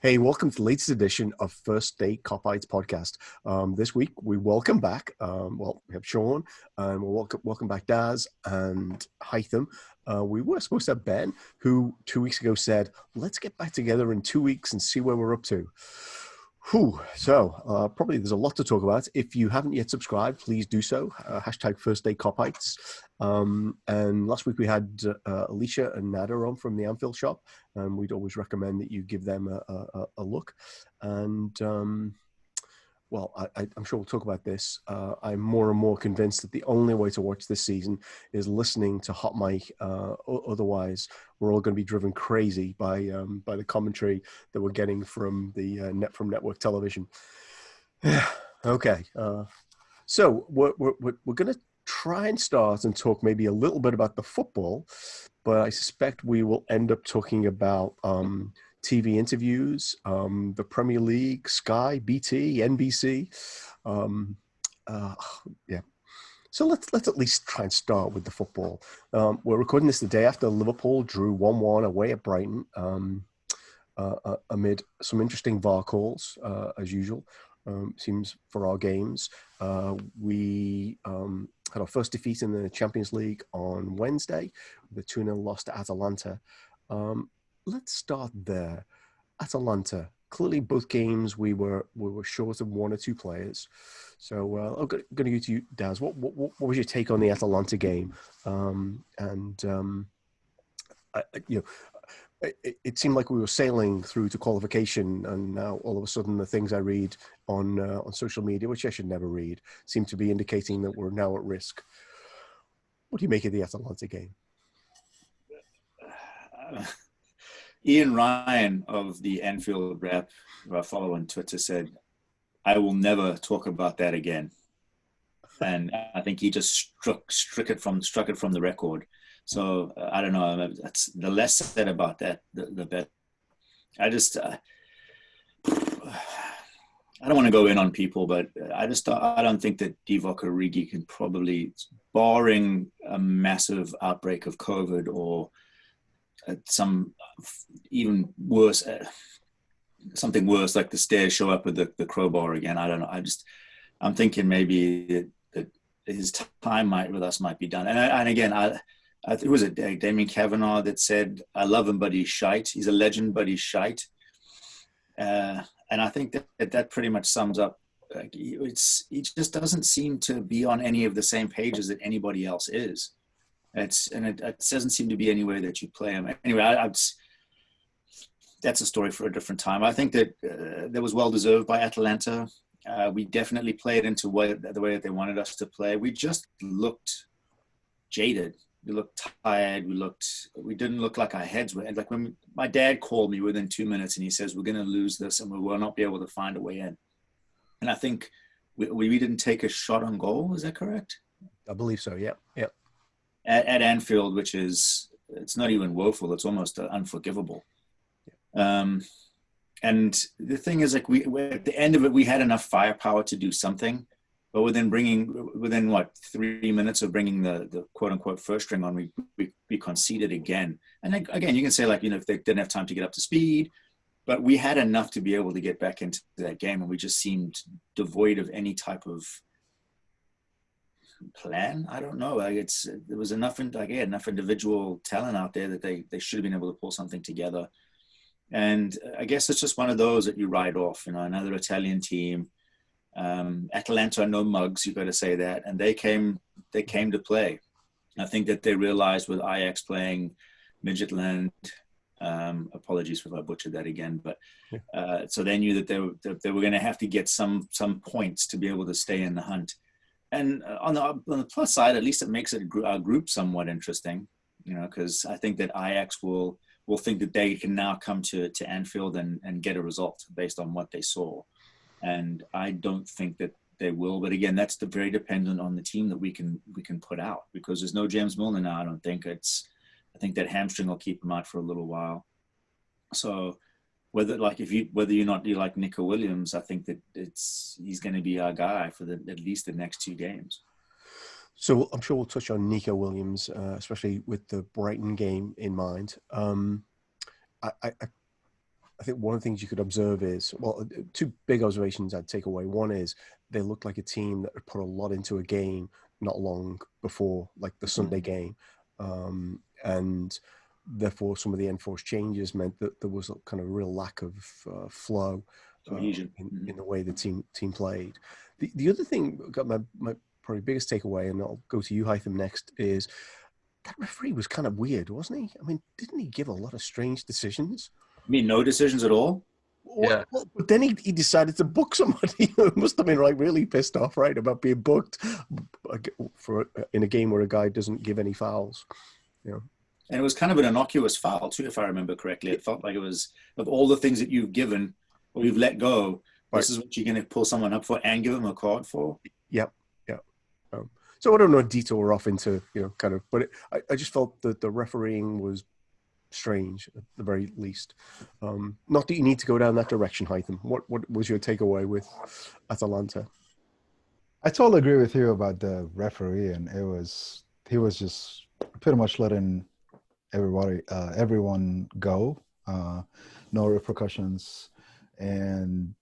Hey, welcome to the latest edition of First State Kopites podcast. This week we welcome back, we have Sean, and we'll welcome back Daz and Haitham. We were supposed to have Ben, who 2 weeks ago said, let's get back together in 2 weeks and see where we're up to. So probably there's a lot to talk about. If you haven't yet subscribed, please do so. Hashtag First Day Kopites. And last week we had Alicia and Nada on from the Anfield shop, and we'd always recommend that you give them a look. And I'm sure we'll talk about this. I'm more and more convinced that the only way to watch this season is listening to Hot Mic. Otherwise, we're all going to be driven crazy by the commentary that we're getting from the network television. Okay, so we're going to try and start and talk maybe a little bit about the football, but I suspect we will end up talking about TV interviews, the Premier League, Sky, BT, NBC. So let's at least try and start with the football. We're recording this the day after Liverpool drew 1-1 away at Brighton, amid some interesting VAR calls, as usual. Seems for our games. We had our first defeat in the Champions League on Wednesday with a 2-0 loss to Atalanta. Let's start there. Atalanta. Clearly, both games we were short of one or two players. So I'm going to go to you, Daz. What was your take on the Atalanta game? It seemed like we were sailing through to qualification, and now all of a sudden the things I read on social media, which I should never read, seem to be indicating that we're now at risk. What do you make of the Atalanta game? Ian Ryan of the Anfield Rap, who I follow on Twitter, said, "I will never talk about that again." And I think he just struck it from the record. So I don't know. That's the less said about that, the better. I don't want to go in on people, but I don't think that Divock Origi can probably, barring a massive outbreak of COVID or some even worse, something worse, like the stairs show up with the crowbar again. I don't know. I'm thinking maybe that his time with us might be done. And again, it was Damien Kavanagh that said, "I love him, but he's shite. He's a legend, but he's shite." And I think that pretty much sums up. He just doesn't seem to be on any of the same pages that anybody else is. It doesn't seem to be any way that you play him. Anyway, that's a story for a different time. I think that that was well deserved by Atalanta. We definitely played into the way that they wanted us to play. We just looked jaded. We looked tired. We didn't look like our heads were. Like when my dad called me within 2 minutes and he says, "We're going to lose this and we will not be able to find a way in." And I think we didn't take a shot on goal. Is that correct? I believe so. Yeah. At Anfield, it's not even woeful. It's almost unforgivable. And the thing is, like we at the end of it, we had enough firepower to do something, but within 3 minutes of bringing the quote unquote first string on, we conceded again. And then, again, you can say if they didn't have time to get up to speed, but we had enough to be able to get back into that game, and we just seemed devoid of any type of plan. I don't know. There was enough individual talent out there that they should have been able to pull something together. And I guess it's just one of those that you write off. Another Italian team. Atalanta are no mugs. You've got to say that. And they came to play. I think that they realized with Ajax playing Midgetland. Apologies if I butchered that again, but so they knew that they were going to have to get some points to be able to stay in the hunt. And on the plus side, at least it makes our group somewhat interesting, because I think that Ajax will think that they can now come to Anfield and get a result based on what they saw. And I don't think that they will. But again, that's very dependent on the team that we can put out, because there's no James Milner now. I don't think I think that hamstring will keep him out for a little while. So whether you like Nico Williams, I think that he's going to be our guy for at least the next 2 games. So I'm sure we'll touch on Nico Williams, especially with the Brighton game in mind. I think one of the things you could observe is, well, two big observations I'd take away. One is they looked like a team that had put a lot into a game not long before, like the Sunday game. And therefore, some of the enforced changes meant that there was a kind of real lack of flow in the way the team played. The other thing, got my probably biggest takeaway, and I'll go to you, Haitham, next, is that referee was kind of weird, wasn't he? I mean, didn't he give a lot of strange decisions? I mean, no decisions at all? Well, but then he decided to book somebody. Must have been like really pissed off, right, about being booked for in a game where a guy doesn't give any fouls. You know, and it was kind of an innocuous foul too, if I remember correctly. It felt like it was, of all the things that you've given or you've let go, this is what you're going to pull someone up for and give them a card for. Yep. So I don't know, detour off into, kind of, but I just felt that the refereeing was strange at the very least. Not that you need to go down that direction, Haitham. What was your takeaway with Atalanta? I totally agree with you about the referee, and he was just pretty much letting everyone go, no repercussions. And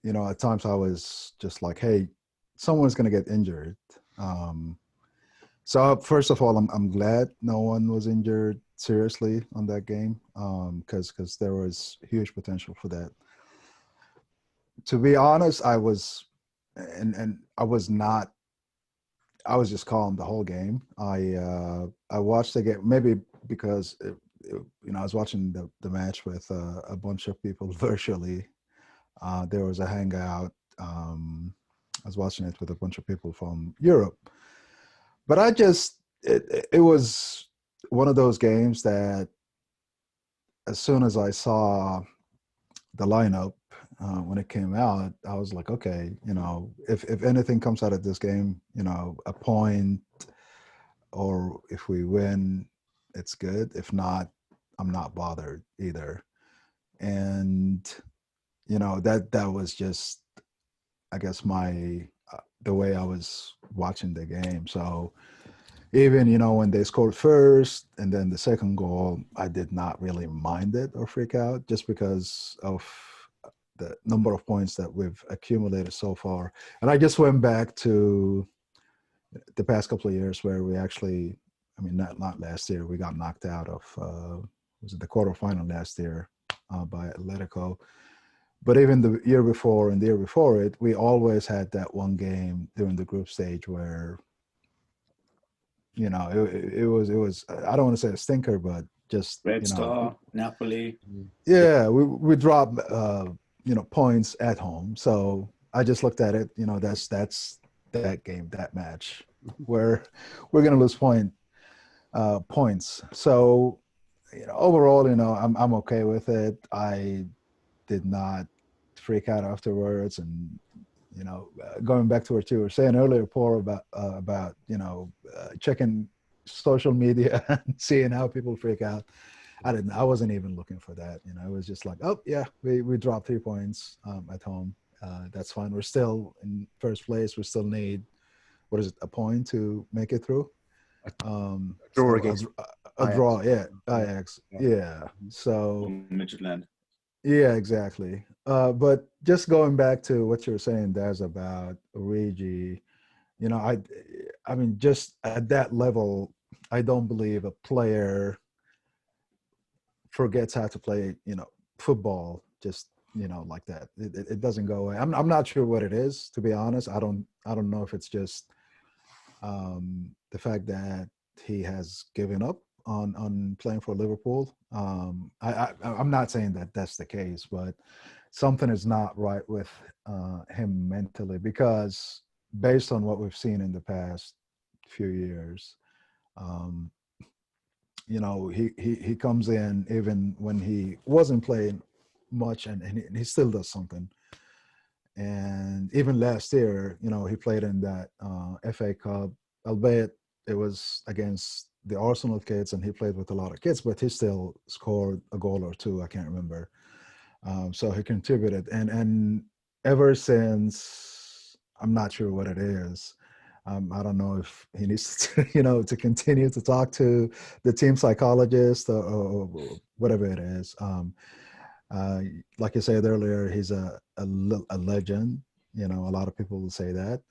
at times I was just like, hey, someone's going to get injured. So first of all, I'm glad no one was injured seriously on that game, because there was huge potential for that. To be honest, I was just calm the whole game. I watched the game maybe because I was watching the match with a bunch of people virtually. There was a hangout. I was watching it with a bunch of people from Europe, but it was one of those games that as soon as I saw the lineup when it came out, I was like, okay, if anything comes out of this game, a point, or if we win, it's good. If not, I'm not bothered either. And that was just, I guess, the way I was watching the game. So even, when they scored first and then the second goal, I did not really mind it or freak out, just because of the number of points that we've accumulated so far. And I just went back to the past couple of years where we actually, not last year, we got knocked out of, was it the quarterfinal last year by Atletico. But even the year before and the year before it, we always had that one game during the group stage where, it was, I don't want to say a stinker, but just, Red Star, Napoli. Yeah, we dropped, points at home. So I just looked at it, that's that game, that match where we're going to lose points. So, overall, I'm okay with it. I did not freak out afterwards. And going back to what you were saying earlier, Paul, about checking social media and seeing how people freak out, I wasn't even looking for that. It was just like, oh yeah, we dropped 3 points at home. That's fine. We're still in first place. We still need, what is it, a point to make it through. Draw against a draw, yeah, Ajax, yeah. So Midtjylland. Yeah, exactly. But just going back to what you were saying, Daz, about Origi, just at that level, I don't believe a player forgets how to play, football just, like that. It doesn't go away. I'm not sure what it is, to be honest. I don't know if it's just the fact that he has given up on playing for Liverpool. I'm not saying that that's the case, but something is not right with him mentally, because based on what we've seen in the past few years, he comes in even when he wasn't playing much, and he still does something. And even last year, he played in that FA Cup, albeit it was against the Arsenal kids, and he played with a lot of kids, but he still scored a goal or two. I can't remember. So he contributed, and ever since, I'm not sure what it is. I don't know if he needs to, to continue to talk to the team psychologist or whatever it is. Uh, like I said earlier, he's a legend. You know, a lot of people will say that.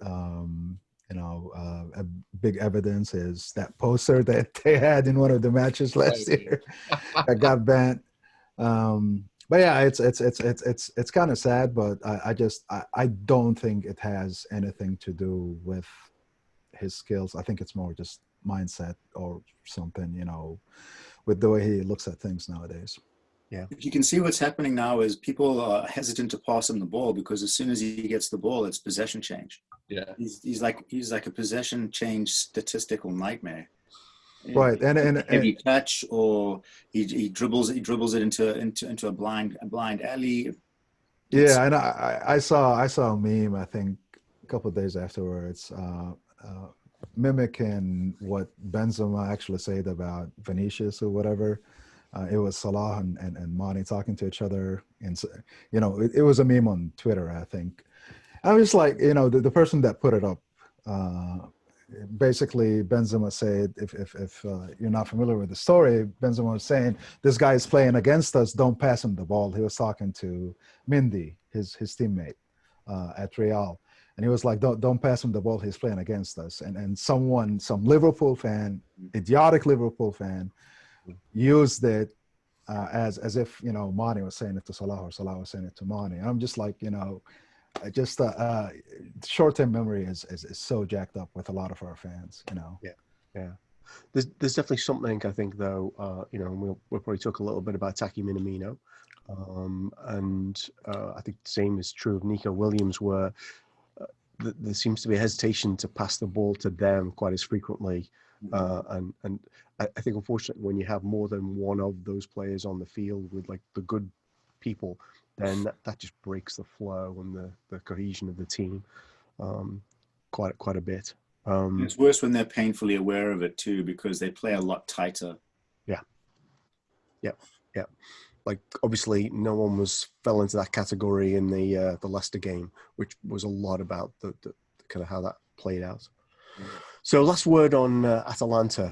A big evidence is that poster that they had in one of the matches last year that got banned. But yeah, it's kind of sad, but I don't think it has anything to do with his skills. I think it's more just mindset or something, with the way he looks at things nowadays. Yeah. You can see what's happening now is people are hesitant to pass him the ball because as soon as he gets the ball, it's possession change. Yeah. He's like a possession change statistical nightmare. Right, and heavy touch, or he dribbles it into a blind alley. Yeah, and I saw a meme, I think a couple of days afterwards, mimicking what Benzema actually said about Vinicius or whatever. It was Salah and Mane talking to each other, and it was a meme on Twitter, I think. I was like, the person that put it up, basically Benzema said, if you're not familiar with the story, Benzema was saying, this guy is playing against us, don't pass him the ball. He was talking to Mendy, his teammate at Real. And he was like, don't pass him the ball, he's playing against us. And some Liverpool fan, idiotic Liverpool fan, used it as if, Mane was saying it to Salah or Salah was saying it to Mane. And I'm just like, short-term memory is so jacked up with a lot of our fans, Yeah. There's definitely something, I think, though, we'll probably talk a little bit about Taki Minamino. And I think the same is true of Nico Williams, where there seems to be a hesitation to pass the ball to them quite as frequently. And I think, unfortunately, when you have more than one of those players on the field with like the good people, then that just breaks the flow and the cohesion of the team quite a bit. It's worse when they're painfully aware of it too, because they play a lot tighter. Yeah. Like, obviously, no one fell into that category in the Leicester game, which was a lot about the kind of how that played out. So, last word on Atalanta.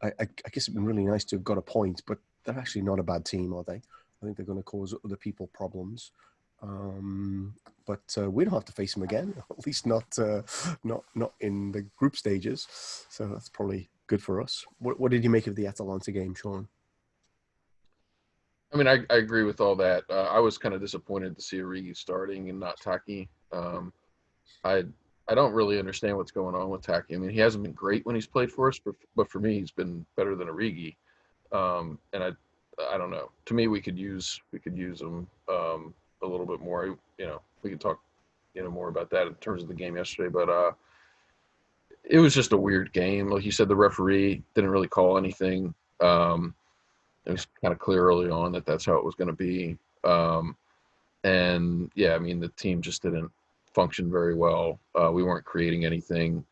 I guess it'd been really nice to have got a point, but they're actually not a bad team, are they? I think they're going to cause other people problems. But we don't have to face them again, at least not in the group stages. So that's probably good for us. What did you make of the Atalanta game, Sean? I mean, I agree with all that. I was kind of disappointed to see Origi starting and not Taki. I don't really understand what's going on with Taki. I mean, he hasn't been great when he's played for us, but for me, he's been better than Origi. And I don't know. To me, we could use him a little bit more. We could talk more about that in terms of the game yesterday. But it was just a weird game. Like you said, the referee didn't really call anything. It was kind of clear early on that that's how it was going to be. And yeah, I mean, the team just didn't function very well. We weren't creating anything.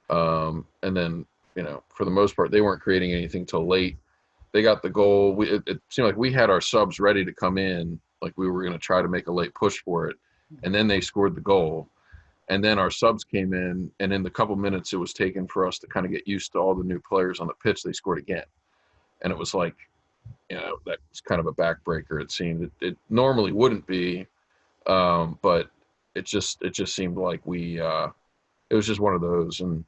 And then, for the most part, they weren't creating anything till late. They got the goal. It seemed like we had our subs ready to come in, like we were going to try to make a late push for it. And then they scored the goal. And then our subs came in, and in the couple minutes it was taken for us to kind of get used to all the new players on the pitch, they scored again. And it was like, that was kind of a backbreaker, it seemed. It normally wouldn't be, but it just seemed like it was just one of those. And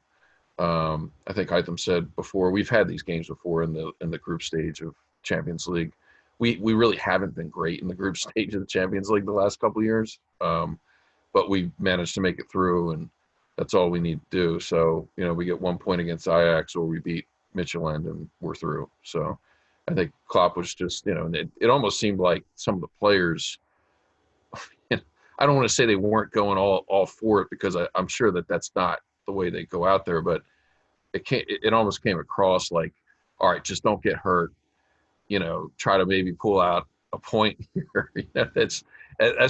I think Haitham said before, we've had these games before in the group stage of Champions League. We really haven't been great in the group stage of the Champions League the last couple of years, but we managed to make it through, and that's all we need to do. So we get 1 point against Ajax, or we beat Midtjylland, and we're through. So I think Klopp was just, it almost seemed like some of the players, I don't want to say they weren't going all for it, because I'm sure that that's not the way they go out there, but it almost came across like, all right, just don't get hurt, try to maybe pull out a point here. That's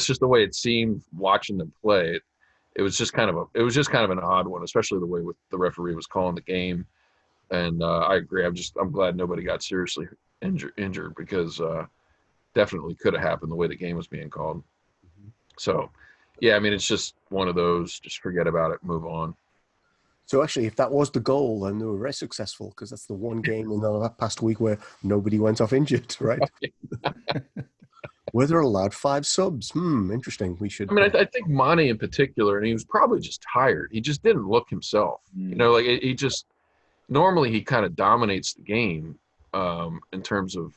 just the way it seemed watching them play. It was just kind of an odd one, especially the way the referee was calling the game. And I agree. I'm glad nobody got seriously injured, because definitely could have happened the way the game was being called. Mm-hmm. So, yeah, I mean, it's just one of those. Just forget about it, move on. So actually, if that was the goal, then they were very successful, because that's the one game in the past week where nobody went off injured, right? Were there allowed 5 subs? Interesting. We should. I mean, I think Mane in particular, and he was probably just tired. He just didn't look himself. You know, like he just normally he kind of dominates the game in terms of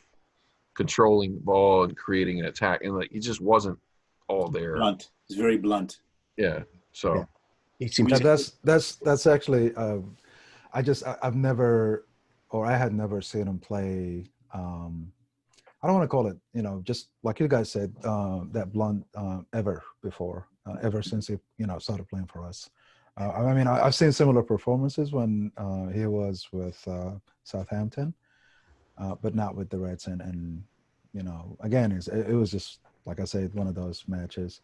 controlling the ball and creating an attack, and like he just wasn't all there. Blunt. He's very blunt. Yeah. So Yeah. He seems That's actually I've never, or I had never seen him play. I don't want to call it, just like you guys said, that blunt ever before, ever since he, started playing for us. I mean, I've seen similar performances when he was with Southampton, but not with the Reds. And again, it was just, like I said, one of those matches.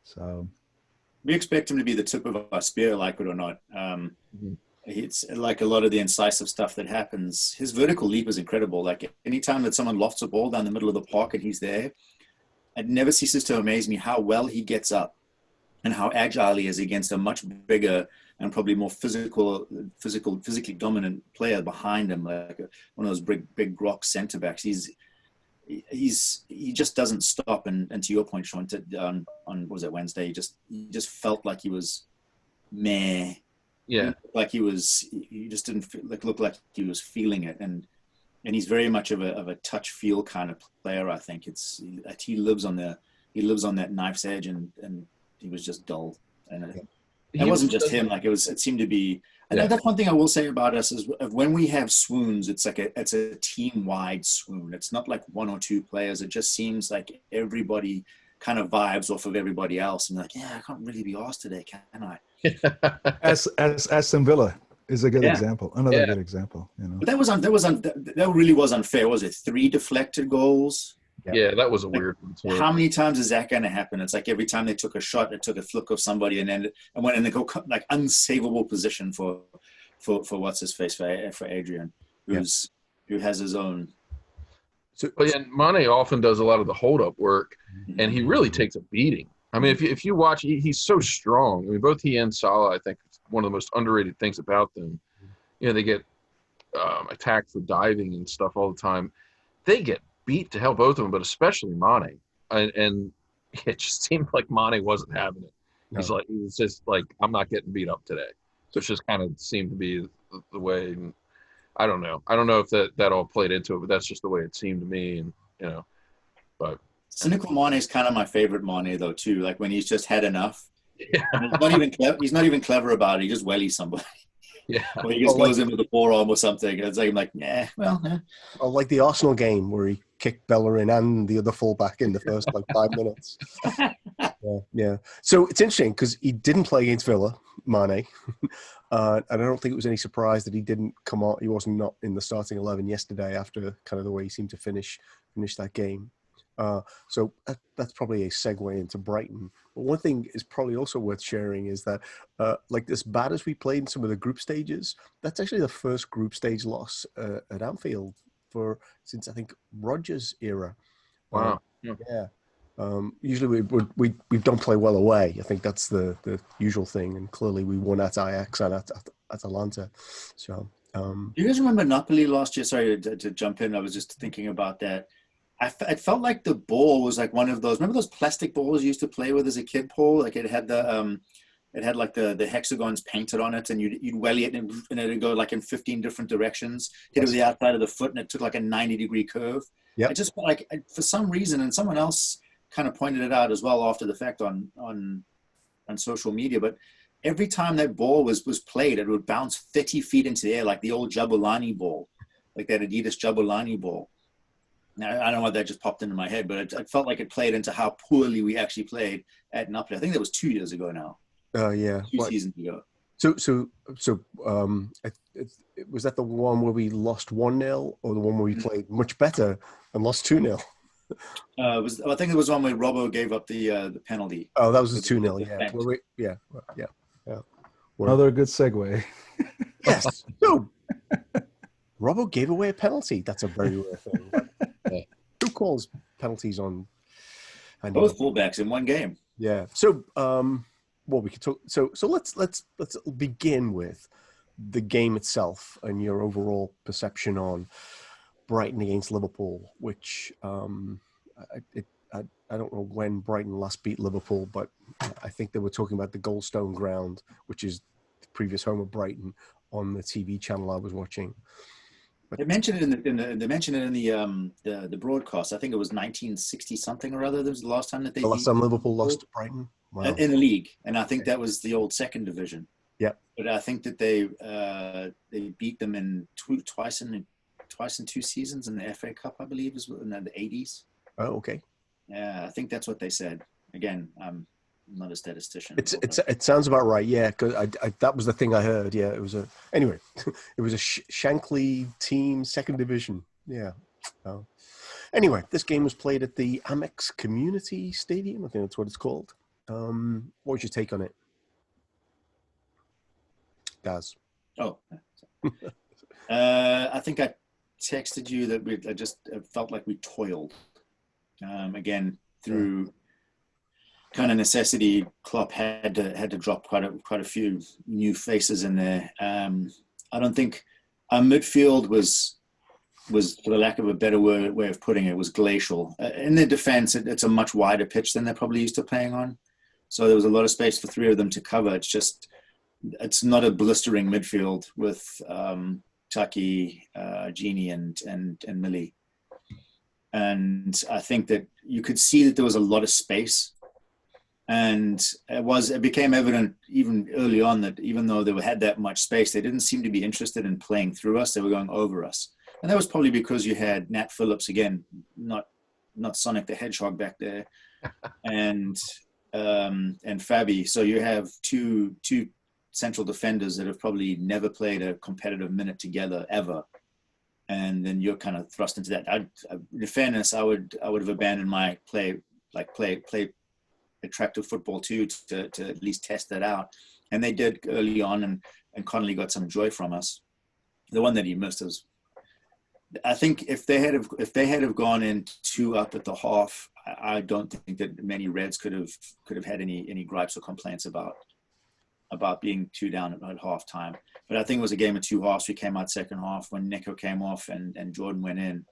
So we expect him to be the tip of our spear, like it or not. It's like a lot of the incisive stuff that happens. His vertical leap is incredible. Like anytime that someone lofts a ball down the middle of the park and he's there, it never ceases to amaze me how well he gets up and how agile he is against a much bigger and probably more physically dominant player behind him, like one of those big rock center backs. He just doesn't stop. And to your point, Sean, on what was it, Wednesday, he just felt like he was meh. yeah, Like he just didn't look like he was feeling it. And he's very much of a touch feel kind of player. I think he lives on that knife's edge, and he was just dull. And it wasn't just him. Like it seemed to be. And that's one thing I will say about us is when we have swoons, it's a team-wide swoon. It's not like one or two players. It just seems like everybody kind of vibes off of everybody else, and like, I can't really be arsed today, can I? as Aston Villa is a good example, another good example. But that really was unfair. Was it 3 deflected goals? Yeah, that was a weird one too. How many times is that going to happen? It's like every time they took a shot, it took a flick of somebody, and went in the go like unsavable position for what's his face for Adrian, who has his own. But Mane often does a lot of the hold-up work, and he really takes a beating. I mean, if you watch, he's so strong. I mean, both he and Salah, I think, one of the most underrated things about them. They get attacked for diving and stuff all the time. They get beat to hell, both of them, but especially Mane. And it just seemed like Mane wasn't having it. No. He was just like, I'm not getting beat up today. So it just kind of seemed to be the way. And I don't know. I don't know if that all played into it, but that's just the way it seemed to me. And but. Cynical Mane is kind of my favorite Mane though too. Like when he's just had enough. Yeah. He's not even clever about it. He just wellies somebody. Yeah. Or he just goes in with a forearm or something. And it's like, I'm like, Or like the Arsenal game where he kicked Bellerin and the other fullback in the first 5 minutes. Yeah. So it's interesting because he didn't play against Villa, Mane. And I don't think it was any surprise that he didn't come out. He wasn't not in the starting 11 yesterday after kind of the way he seemed to finish that game. So that's probably a segue into Brighton. But one thing is probably also worth sharing is that, as bad as we played in some of the group stages, that's actually the first group stage loss at Anfield since I think Rodgers' era. Wow. Yeah. Usually we don't play well away. I think that's the usual thing, and clearly we won at Ajax and at Atalanta. So. Do you guys remember Napoli last year? Sorry to jump in. I was just thinking about that. It felt like the ball was like one of those. Remember those plastic balls you used to play with as a kid, Paul? Like it had the hexagons painted on it, and you'd welly it, and it'd go like in 15 different directions. Hit it with the outside of the foot, and it took like a 90-degree curve. Yeah. It just felt like for some reason, and someone else kind of pointed it out as well after the fact on social media. But every time that ball was played, it would bounce 30 feet into the air, like the old Jabulani ball, like that Adidas Jabulani ball. Now, I don't know why that just popped into my head, but it felt like it played into how poorly we actually played at Napoli. I think that was 2 years ago now. Yeah. 2 seasons ago. So was that the one where we lost 1-0 or the one where we played much better and lost 2-0? I think it was one where Robbo gave up the penalty. Oh, that was the 2-0, yeah. Yeah. Another good segue. Yes. So, Robbo gave away a penalty. That's a very rare thing. Who calls penalties on? Both fullbacks in one game. Yeah. So, we could talk. So let's begin with the game itself and your overall perception on Brighton against Liverpool, which when Brighton last beat Liverpool, but I think they were talking about the Goldstone Ground, which is the previous home of Brighton, on the TV channel I was watching. But they mentioned it they mentioned it in the broadcast. I think it was 1960 something or other. That was the last time that they the last beat time Liverpool lost to Brighton. Wow. in the league, and I think that was the old second division. Yeah, but I think that they beat them in twice in 2 seasons in the FA Cup, I believe, is in the 80s. Oh, okay. Yeah, I think that's what they said. Again, I'm not a statistician. It sounds about right. Yeah, because I that was the thing I heard. Yeah, it was a Shankly team, second division. Yeah. Anyway, this game was played at the Amex Community Stadium. I think that's what it's called. What was your take on it, Daz? Oh, I think I texted you that I just felt like we toiled. Again, through kind of necessity, Klopp had to drop quite a few new faces in there. I don't think our midfield was, for the lack of a better way of putting it, was glacial. In their defense, it's a much wider pitch than they're probably used to playing on. So there was a lot of space for three of them to cover. It's not a blistering midfield with Taki, Genie, and Millie. And I think that you could see that there was a lot of space. And it became evident even early on that even though they had that much space, they didn't seem to be interested in playing through us. They were going over us. And that was probably because you had Nat Phillips, again, not Sonic the Hedgehog back there, and Fabi. So you have two central defenders that have probably never played a competitive minute together ever. And then you're kind of thrust into that. In fairness, I would have abandoned my play attractive football too to at least test that out. And they did early on, and Connolly got some joy from us. The one that he missed was, I think if they had have gone in 2 up at the half, I don't think that many Reds could have had any gripes or complaints about being 2 down at half time. But I think it was a game of 2 halves. We came out second half when Neko came off and Jordan went in.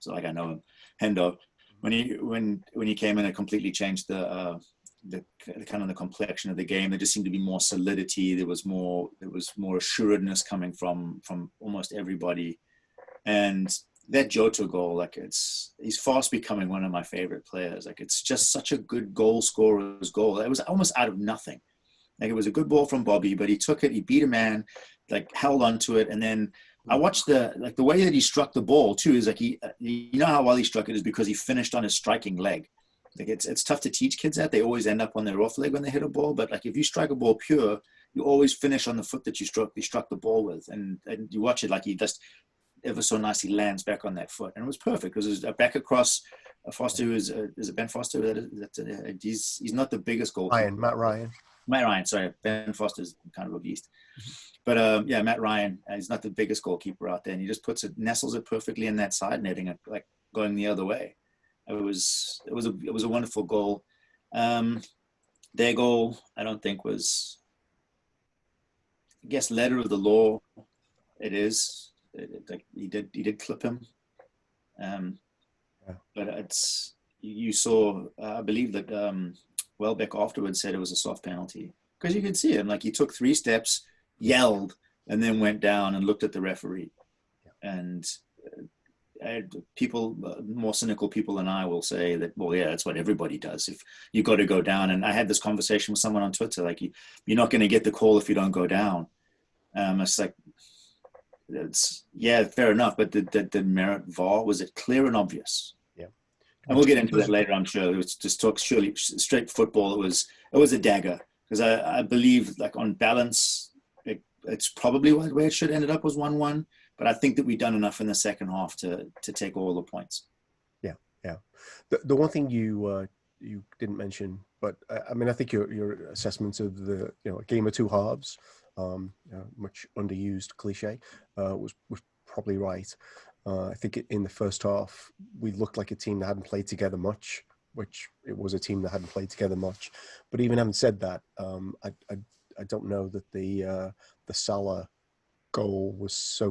So like I know him, Hendo. When he came in, it completely changed the kind of the complexion of the game. There just seemed to be more solidity. There was more assuredness coming from almost everybody. And that Jota goal, he's fast becoming one of my favorite players. It's just such a good goal scorer's goal. It was almost out of nothing. It was a good ball from Bobby, but he took it, he beat a man, held onto it, and then I watched the way that he struck the ball too. Is you know how well he struck it is because he finished on his striking leg. It's tough to teach kids that. They always end up on their off leg when they hit a ball, but if you strike a ball pure, you always finish on the foot that you struck the ball with, and you watch it he just ever so nicely lands back on that foot, and it was perfect because it was back across Foster, who is it Ben Foster? He's not the biggest goalkeeper. Matt Ryan, sorry. Ben Foster's kind of a beast. But Matt Ryan, he's not the biggest goalkeeper out there, and he just nestles it perfectly in that side netting, going the other way. It was a wonderful goal. Their goal, I don't think was, I guess, letter of the law. It is. He did clip him. But you saw, I believe that Welbeck afterwards said it was a soft penalty because you could see him he took 3 steps, yelled, and then went down and looked at the referee. And people, more cynical people than I, will say that, well, yeah, that's what everybody does. If you got to go down, and I had this conversation with someone on Twitter, you're not going to get the call if you don't go down. It's fair enough, but the merit VAR, was it clear and obvious? And we'll get into that later, I'm sure. It was just talk surely straight football. It was a dagger because I believe on balance, it's probably where it should ended up was 1-1. But I think that we've done enough in the second half to take all the points. Yeah. The one thing you didn't mention, but I think your assessment of the a game of 2 halves, much underused cliche, was probably right. I think in the first half, we looked like a team that hadn't played together much, which it was a team that hadn't played together much. But even having said that, I don't know that the Salah goal was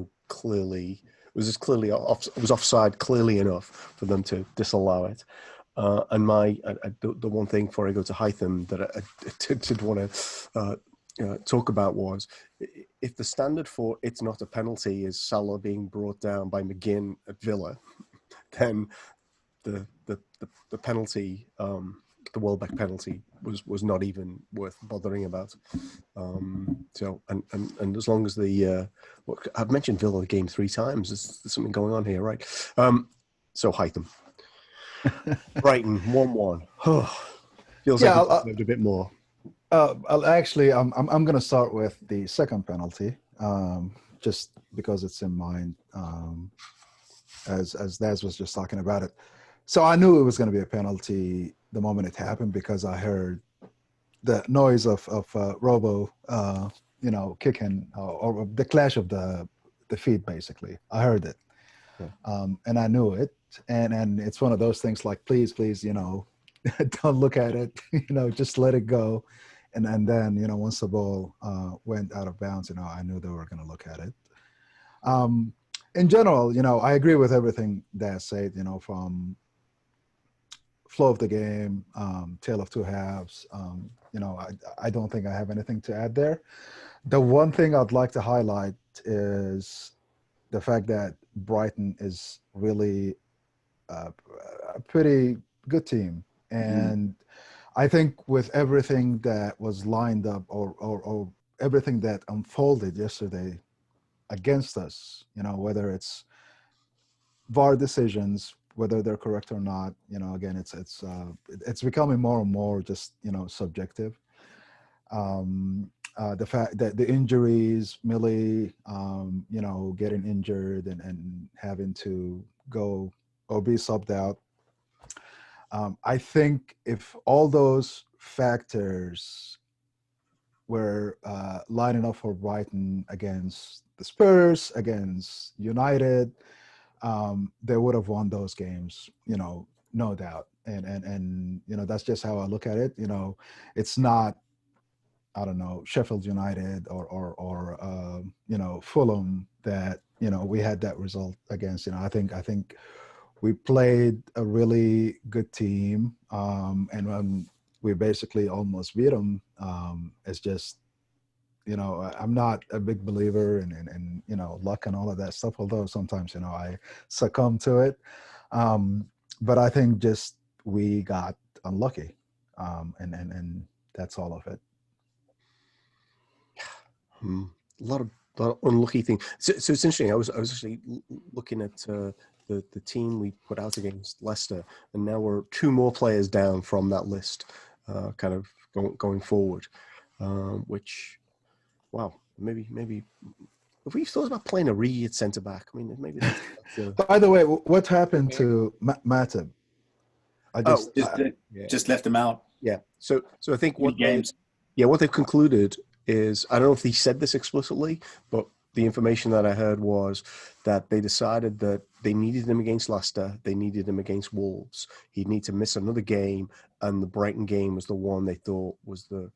offside clearly enough for them to disallow it. And the one thing before I go to Haitham that I did want to talk about was, if the standard for it's not a penalty is Salah being brought down by McGinn at Villa, then the penalty, the Welbeck penalty, was not even worth bothering about. So and as long as I've mentioned Villa game 3 times, there's something going on here, right? So Haitham. Brighton 1-1. Feels like it's a bit more. I'm going to start with the second penalty, just because it's in mind, as Daz was just talking about it. So I knew it was going to be a penalty the moment it happened, because I heard the noise of Robo, kicking, or the clash of the feet. Basically, I heard it, and I knew it. And it's one of those things like, please, don't look at it, just let it go. And then, once the ball went out of bounds, I knew they were going to look at it. In general, I agree with everything that said, from flow of the game, tale of two halves. I don't think I have anything to add there. The one thing I'd like to highlight is the fact that Brighton is really a pretty good team. And I think with everything that was lined up, or everything that unfolded yesterday against us, whether it's VAR decisions, whether they're correct or not, again, it's becoming more and more just, subjective. The fact that the injuries, Millie, getting injured and having to go or be subbed out. I think if all those factors were lining up for Brighton against the Spurs, against United, they would have won those games, no doubt. And that's just how I look at it. It's not, I don't know, Sheffield United or Fulham that, we had that result against. I think we played a really good team, and when we basically almost beat them, it's just, I'm not a big believer in luck and all of that stuff, although sometimes, I succumb to it. But I think just we got unlucky, and that's all of it. A lot of unlucky things. So it's interesting. I was actually looking at the team we put out against Leicester, and now we're 2 more players down from that list, kind of going forward. Which, wow, maybe if we thought about playing a Origi at centre back, I mean, maybe. By the way, what happened to Matip? Just left him out. Yeah. So I think what they've concluded is, I don't know if he said this explicitly, but the information that I heard was that they decided that they needed him against Leicester, they needed him against Wolves. He'd need to miss another game, and the Brighton game was the one they thought was the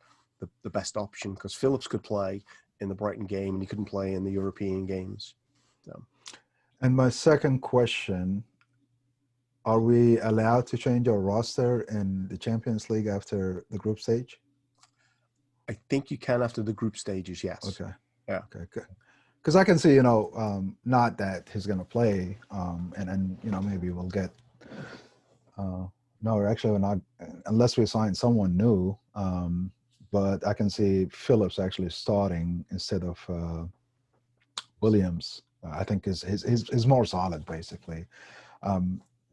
best option, because Phillips could play in the Brighton game and he couldn't play in the European games. So. And my second question, are we allowed to change our roster in the Champions League after the group stage? I think you can after the group stages, yes. Okay. Yeah. Okay, good. Because I can see, not that he's going to play, and maybe we'll get. No, actually, we're not, unless we sign someone new. But I can see Phillips actually starting instead of Williams. I think is more solid, basically,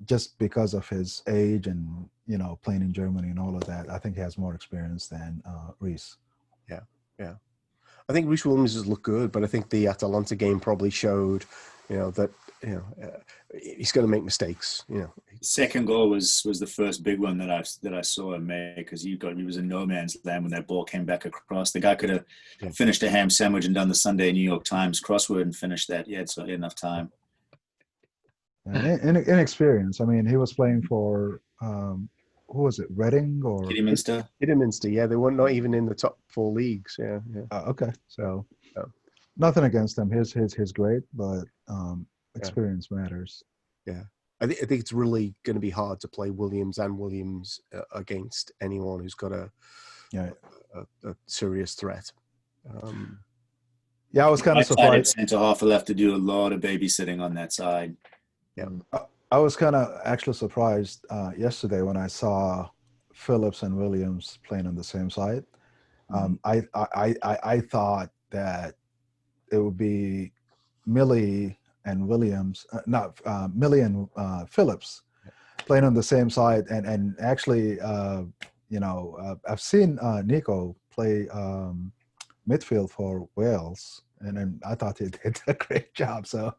just because of his age and playing in Germany and all of that. I think he has more experience than Reece. Yeah. I think Reece Williams has looked good, but I think the Atalanta game probably showed, that he's going to make mistakes. Second goal was the first big one that I saw him make, because he was in no man's land when that ball came back across. The guy could have finished a ham sandwich and done the Sunday New York Times crossword and finished that. He had enough time. Inexperience. I mean, he was playing for who was it? Reading or Kidderminster? Kidderminster. Yeah, they were not even in the top 4 leagues. Yeah. Okay, so nothing against him. He's great, but experience matters. Yeah. I think it's really going to be hard to play Williams and Williams against anyone who's got a serious threat. Yeah, I was kind of surprised. Centre half will have to do a lot of babysitting on that side. Yeah, I was kind of actually surprised yesterday when I saw Phillips and Williams playing on the same side. I thought that it would be Millie and Williams, Millie and Phillips playing on the same side. And actually, I've seen Nico play midfield for Wales, and then I thought he did a great job. So,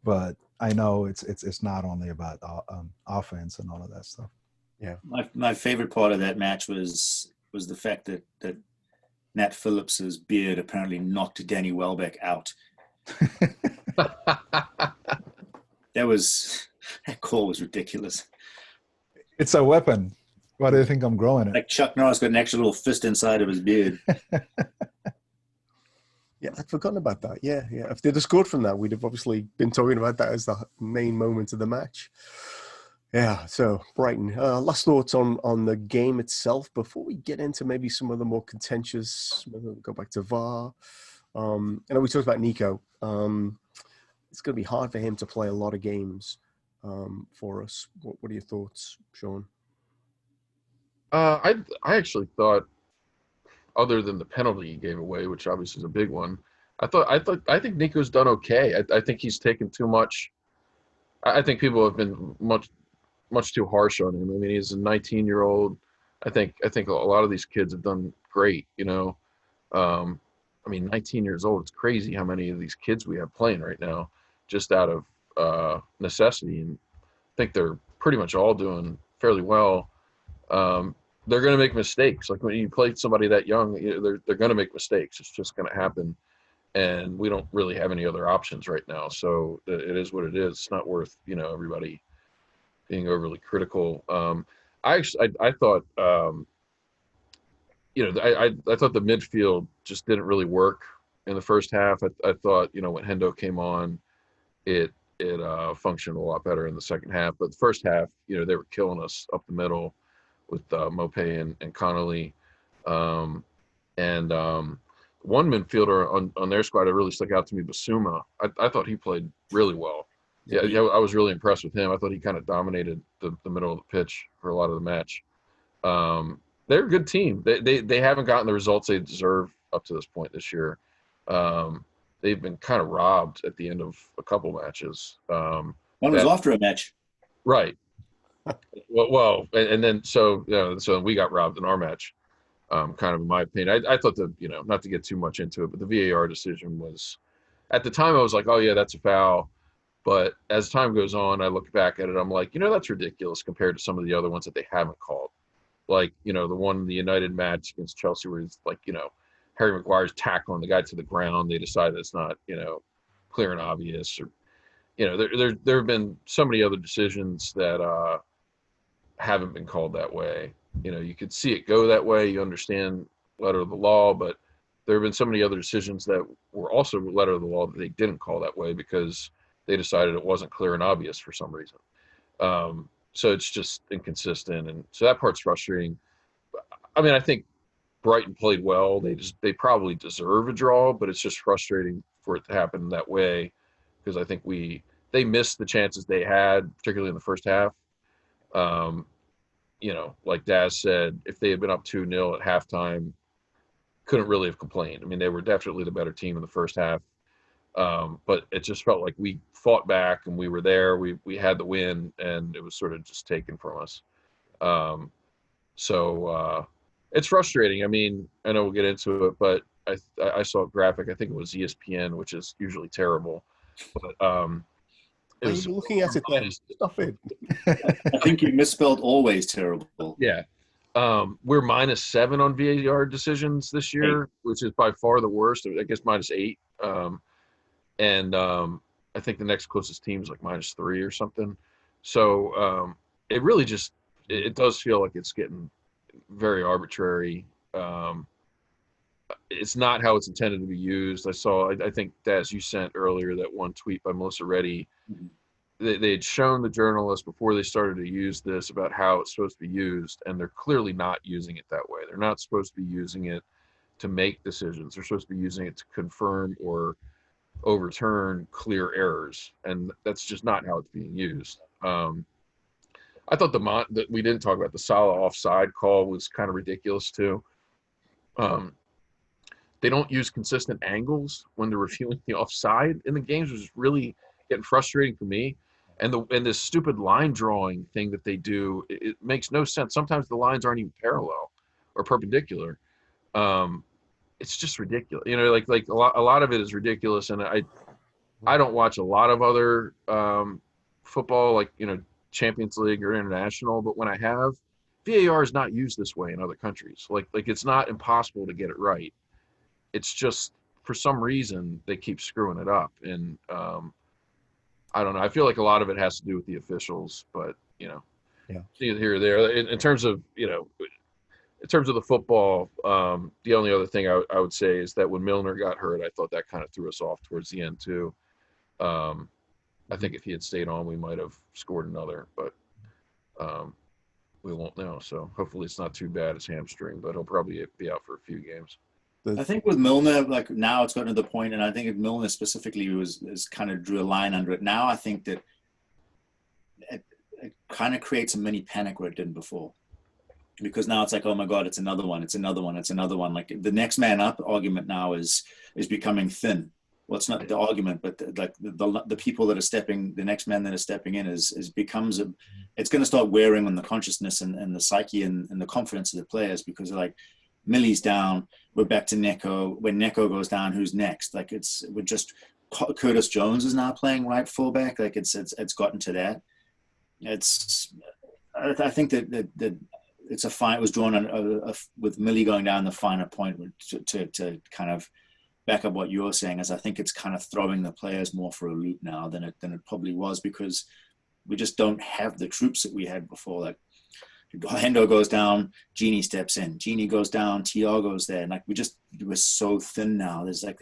but I know it's not only about offense and all of that stuff. Yeah, my favorite part of that match was the fact that Nat Phillips's beard apparently knocked Danny Welbeck out. That call was ridiculous. It's a weapon. Why do you think I'm growing it? Like Chuck Norris got an extra little fist inside of his beard. Yeah, I'd forgotten about that. Yeah. If they'd have scored from that, we'd have obviously been talking about that as the main moment of the match. Yeah, so Brighton. Last thoughts on the game itself before we get into maybe some of the more contentious. Maybe we'll go back to VAR. I know we talked about Nico. It's going to be hard for him to play a lot of games for us. What are your thoughts, Sean? I actually thought, other than the penalty he gave away, which obviously is a big one, I think Nico's done okay. I think he's taken too much. I think people have been much too harsh on him. I mean, he's a 19-year-old. I think a lot of these kids have done great. I mean, 19 years old. It's crazy how many of these kids we have playing right now, just out of necessity. And I think they're pretty much all doing fairly well. They're going to make mistakes. Like when you play somebody that young, they're going to make mistakes. It's just going to happen. And we don't really have any other options right now. So it is what it is. It's not worth, everybody being overly critical. I thought, I thought the midfield just didn't really work in the first half. I thought, when Hendo came on, it functioned a lot better in the second half. But the first half, they were killing us up the middle with Mopé and Connolly. One midfielder on their squad that really stuck out to me, Basuma. I thought he played really well. Yeah, I was really impressed with him. I thought he kind of dominated the middle of the pitch for a lot of the match. They're a good team. They haven't gotten the results they deserve up to this point this year. They've been kind of robbed at the end of a couple matches. One was after a match. Right. Well, and then so we got robbed in our match. Kind of in my opinion. I thought not to get too much into it, but the VAR decision was, at the time I was like, oh yeah, that's a foul. But as time goes on, I look back at it, I'm like, that's ridiculous compared to some of the other ones that they haven't called. Like, the one in the United match against Chelsea where it's like, Harry Maguire's tackling the guy to the ground. They decide it's not, clear and obvious. Or, there have been so many other decisions that haven't been called that way. You could see it go that way. You understand letter of the law, but there have been so many other decisions that were also letter of the law that they didn't call that way because they decided it wasn't clear and obvious for some reason. So it's just inconsistent. And so that part's frustrating. I mean, I think Brighton played well. They probably deserve a draw, but it's just frustrating for it to happen that way because I think they missed the chances they had, particularly in the first half. Like Daz said, if they had been up 2-0 at halftime, couldn't really have complained. I mean, they were definitely the better team in the first half. But it just felt like we fought back and we were there. We had the win and it was sort of just taken from us. So it's frustrating. I mean, I know we'll get into it, but I saw a graphic. I think it was ESPN, which is usually terrible. But it was looking at it then. Stop it. I think you misspelled always terrible. Yeah. We're -7 on VAR decisions this year, which is by far the worst. I guess -8. I think the next closest team is like -3 or something. So it really just it does feel like it's getting very arbitrary. It's not how it's intended to be used. I think Daz, you sent earlier that one tweet by Melissa Reddy they had shown the journalists before they started to use this about how it's supposed to be used, and they're clearly not using it that way. They're not supposed to be using it to make decisions. They're supposed to be using it to confirm or overturn clear errors, and that's just not how it's being used. I thought that we didn't talk about the Salah offside call was kind of ridiculous too. They don't use consistent angles when they're reviewing the offside in the games, which is really getting frustrating for me. And this stupid line drawing thing that they do, it makes no sense. Sometimes the lines aren't even parallel or perpendicular. It's just ridiculous. Like a lot of it is ridiculous. And I don't watch a lot of other football, like, Champions League or international, but when I have, VAR is not used this way in other countries. Like it's not impossible to get it right. It's just, for some reason, they keep screwing it up. And I don't know. I feel like a lot of it has to do with the officials, but Yeah. Here or there. In terms of the football, the only other thing I would say is that when Milner got hurt, I thought that kind of threw us off towards the end too. I think if he had stayed on, we might have scored another, but we won't know. So hopefully it's not too bad as hamstring, but he'll probably be out for a few games. I think with Milner, like now it's gotten to the point, and I think if Milner specifically is kind of drew a line under it. Now I think that it kind of creates a mini panic where it didn't before, because now it's like, oh my God, it's another one, it's another one, it's another one. Like the next man up argument now is becoming thin. Well, it's not the argument, but the people that are stepping, the next man that is stepping in it's going to start wearing on the consciousness and the psyche and the confidence of the players, because they're like, Millie's down, we're back to Neco. When Neco goes down, who's next? Like we're just, Curtis Jones is now playing right fullback. Like it's gotten to that. I think that it's a fine. It was drawn on with Millie going down the finer point to kind of back up what you're saying, as I think it's kind of throwing the players more for a loop now than it probably was, because we just don't have the troops that we had before. Like Hendo goes down, Genie steps in. Genie goes down, Thiago's there. And like we're so thin now. It's like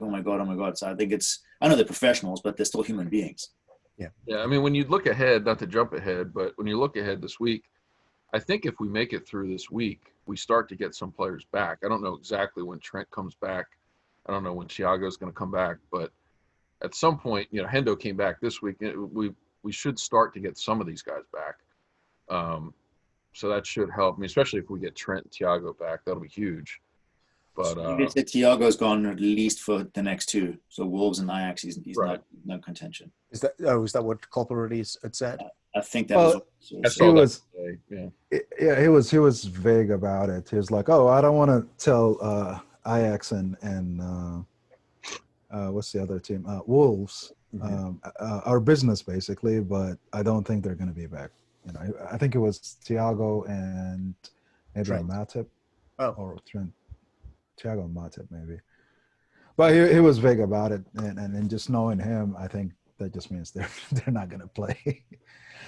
oh my God. So I think I know they're professionals, but they're still human beings. Yeah. Yeah. I mean, when you look ahead, not to jump ahead, but when you look ahead this week, I think if we make it through this week, we start to get some players back. I don't know exactly when Trent comes back. I don't know when Thiago's going to come back, but at some point, Hendo came back this week. We should start to get some of these guys back. So that should help. I mean, especially if we get Trent and Thiago back, that'll be huge. But Thiago's gone at least for the next two. So Wolves and Ajax, he's right. not contention. Is that what Klopp already had said? I think that was. He was vague about it. He was like, "Oh, I don't want to tell Ajax and what's the other team? Wolves, our business basically, but I don't think they're going to be back." I think it was Thiago and maybe Matip. Oh, or Trent. Thiago and Matip maybe. But he was vague about it, and just knowing him, I think that just means they're not going to play.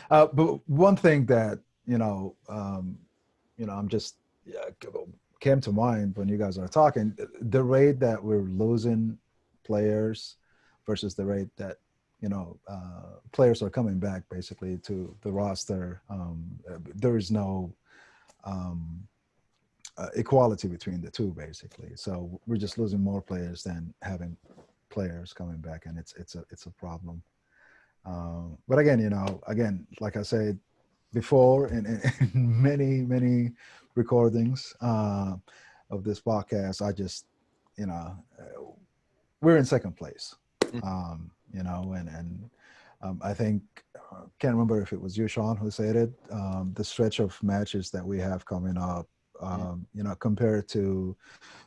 But one thing that I'm just came to mind when you guys are talking, the rate that we're losing players versus the rate that players are coming back basically to the roster. There is no equality between the two basically. So we're just losing more players than having players coming back, and it's a problem. But again, like I said before, in many recordings of this podcast, I just we're in second place. I think can't remember if it was you, Sean, who said it. The stretch of matches that we have coming up, compared to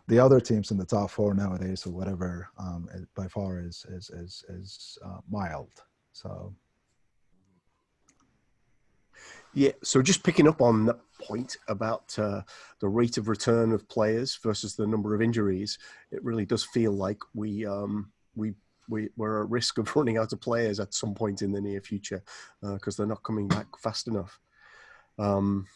the other teams in the top four nowadays or whatever, by far is mild. So. Yeah, so just picking up on that point about the rate of return of players versus the number of injuries, it really does feel like we're at risk of running out of players at some point in the near future because they're not coming back fast enough. I'm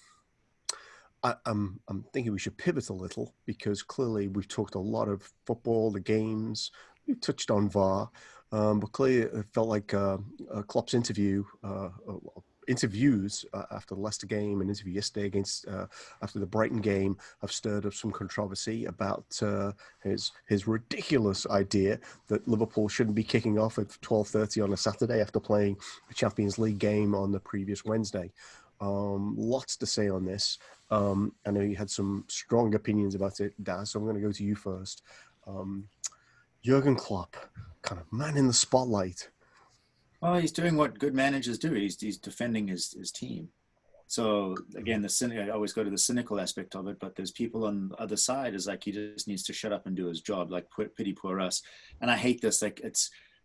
thinking we should pivot a little because clearly we've talked a lot of football, the games, You touched on VAR, but clearly it felt like Klopp's interviews after the Leicester game and interview yesterday against after the Brighton game have stirred up some controversy about his ridiculous idea that Liverpool shouldn't be kicking off at 12:30 on a Saturday after playing a Champions League game on the previous Wednesday. Lots to say on this. I know you had some strong opinions about it, Daz, so I'm going to go to you first. Jurgen Klopp, kind of man in the spotlight. Well, he's doing what good managers do. He's defending his team. So again, I always go to the cynical aspect of it, but there's people on the other side is like, he just needs to shut up and do his job. Like, pity poor us. And I hate this. Like,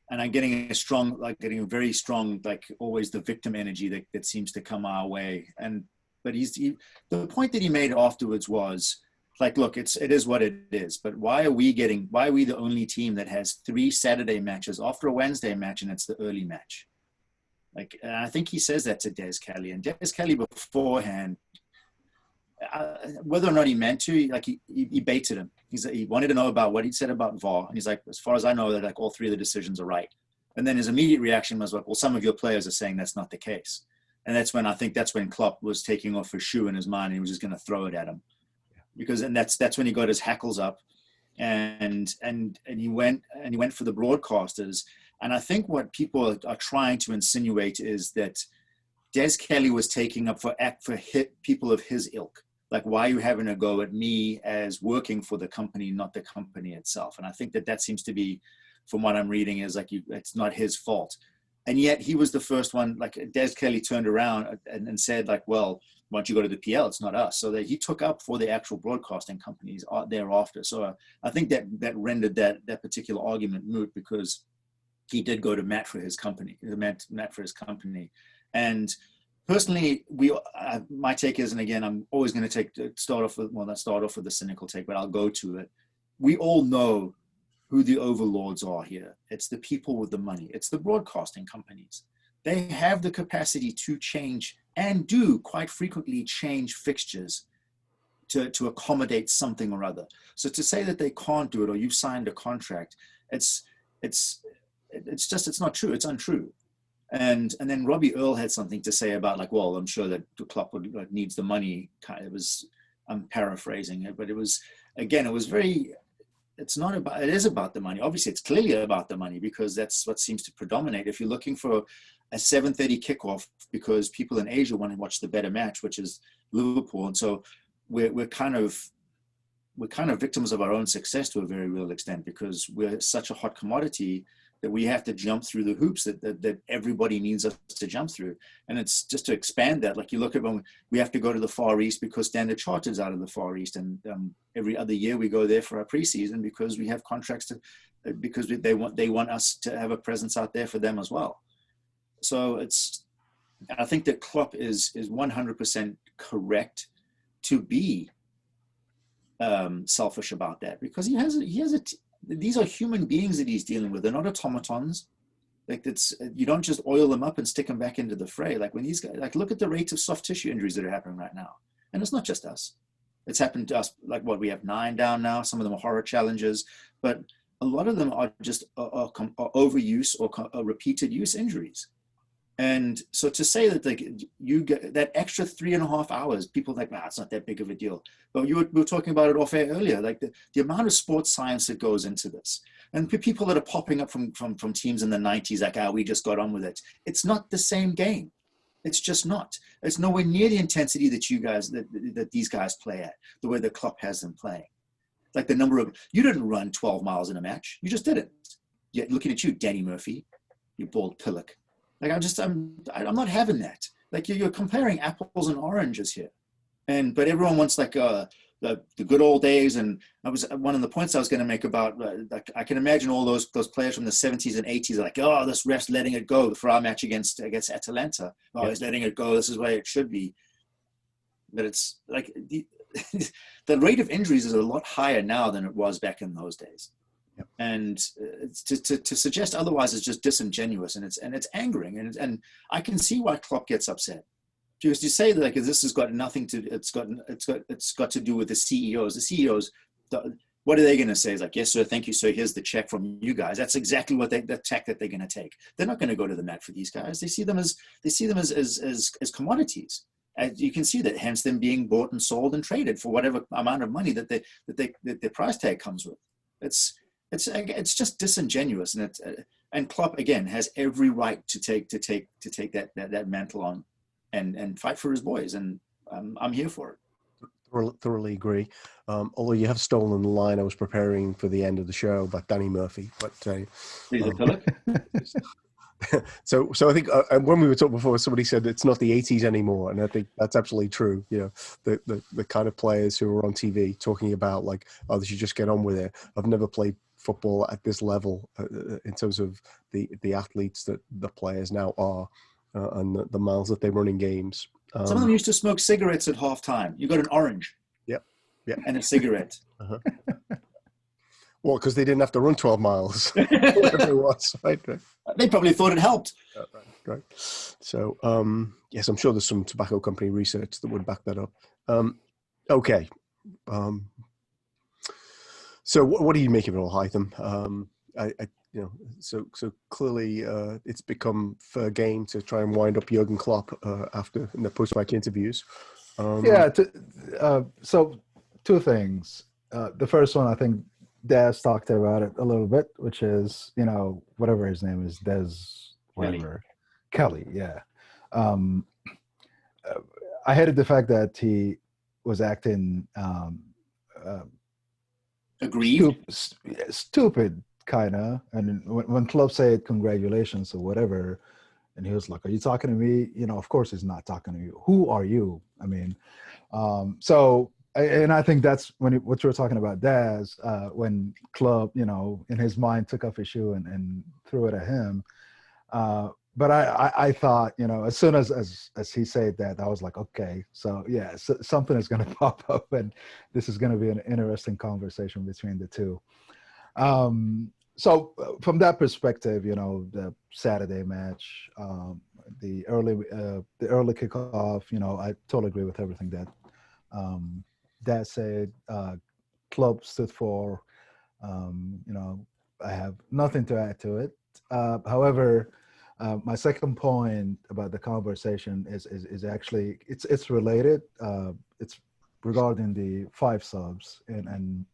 and I'm getting a very strong, like always the victim energy that seems to come our way. But the point that he made afterwards was like, look, it is what it is, but why are we the only team that has 3 Saturday matches after a Wednesday match, and it's the early match? Like, and I think he says that to Des Kelly, and Des Kelly beforehand, whether or not he meant to, like he baited him. He wanted to know about what he'd said about VAR, and he's like, as far as I know, that like all 3 of the decisions are right. And then his immediate reaction was like, well, some of your players are saying that's not the case. And that's when Klopp was taking off his shoe in his mind, and he was just going to throw it at him. And that's when he got his hackles up, and he went for the broadcasters. And I think what people are trying to insinuate is that Des Kelly was taking up for people of his ilk. Like, why are you having a go at me as working for the company, not the company itself? And I think that seems to be, from what I'm reading, is like it's not his fault. And yet he was the first one. Like, Des Kelly turned around and said, like, well, why don't you go to the PL? It's not us. So that he took up for the actual broadcasting companies thereafter. So I think that rendered that particular argument moot, because he did go to Matt for his company. And personally, my take is, and again, I'm always going to start off with the cynical take, but I'll go to it. We all know who the overlords are here. It's the people with the money. It's the broadcasting companies. They have the capacity to change, and do quite frequently change, fixtures to accommodate something or other. So to say that they can't do it, or you've signed a contract, it's not true. It's untrue. And then Robbie Earle had something to say about, like, well, I'm sure that Klopp needs the money. I'm paraphrasing it, but it was, again, it is about the money. Obviously, it's clearly about the money, because that's what seems to predominate. If you're looking for a 7:30 kickoff because people in Asia want to watch the better match, which is Liverpool, and so we're kind of victims of our own success to a very real extent, because we're such a hot commodity that we have to jump through the hoops that everybody needs us to jump through. And it's just to expand that. Like, you look at when we have to go to the Far East because Standard Chartered's out of the Far East, and every other year we go there for our preseason because we have contracts because they want us to have a presence out there for them as well. So I think that Klopp is 100% correct to be selfish about that, because he has these are human beings that he's dealing with. They're not automatons. Like, you don't just oil them up and stick them back into the fray. Like, when these guys, like, look at the rate of soft tissue injuries that are happening right now. And it's not just us. It's happened to us. Like, we have 9 down now. Some of them are horror challenges, but a lot of them are just overuse or repeated use injuries. And so to say that you get that extra 3.5 hours, people are like, it's not that big of a deal. But we were talking about it off air earlier, like the amount of sports science that goes into this. And people that are popping up from teams in the 90s, like, we just got on with it. It's not the same game. It's just not. It's nowhere near the intensity that these guys play at, the way the Klopp has them playing. Like, you didn't run 12 miles in a match. You just didn't. Yet looking at you, Danny Murphy, you bald pillock. Like, I'm not having that. Like, you're comparing apples and oranges here. But everyone wants, like, the good old days. And one of the points I was going to make about, like, I can imagine all those players from the 70s and 80s are like, this ref's letting it go for our match against Atalanta. He's letting it go. This is where it should be. But it's like the rate of injuries is a lot higher now than it was back in those days. Yep. And to suggest otherwise is just disingenuous, and it's angering, and I can see why Klopp gets upset. Because you say that, like, this has got nothing to, it's got to do with the CEOs. The CEOs, What are they going to say? It's like, yes, sir, thank you, sir. Here's the check from you guys. That's exactly what the check that they're going to take. They're not going to go to the mat for these guys. They see them as commodities. As you can see that, hence them being bought and sold and traded for whatever amount of money that their price tag comes with. It's just disingenuous, and Klopp again has every right to take that mantle on, and fight for his boys, and I'm here for it. Thoroughly agree. Although you have stolen the line I was preparing for the end of the show about Danny Murphy, but so I think when we were talking before, somebody said it's not the 80s anymore, and I think that's absolutely true. You know, the kind of players who are on TV talking about like, oh, they should just get on with it. I've never played football at this level in terms of the athletes that the players now are and the miles that they run in games. Some of them used to smoke cigarettes at halftime. You got an orange, yeah, and a cigarette. Uh-huh. Well, because they didn't have to run 12 miles, whatever it was, right? They probably thought it helped. Right. So, yes, I'm sure there's some tobacco company research that would back that up. Okay. So, what do you make of it all, Haitham? So clearly, it's become fair game to try and wind up Jurgen Klopp after in the post-match interviews. So two things. The first one, I think Daz talked about it a little bit, which is, whatever his name is, Daz, whatever. Kelly, yeah. I hated the fact that he was acting aggrieved, stupid, kind of. And when Klopp said congratulations or whatever, and he was like, "Are you talking to me?" Of course he's not talking to you. Who are you? I mean, and I think that's what you were talking about, Daz, when Klopp, in his mind took off his shoe and threw it at him. But I thought, as soon as he said that, I was like, okay, so yeah, something is going to pop up, and this is going to be an interesting conversation between the two. So from that perspective, the Saturday match, the early kickoff, I totally agree with everything that Dad said. Club stood for. I have nothing to add to it. However, my second point about the conversation is actually it's related. It's regarding the 5 subs and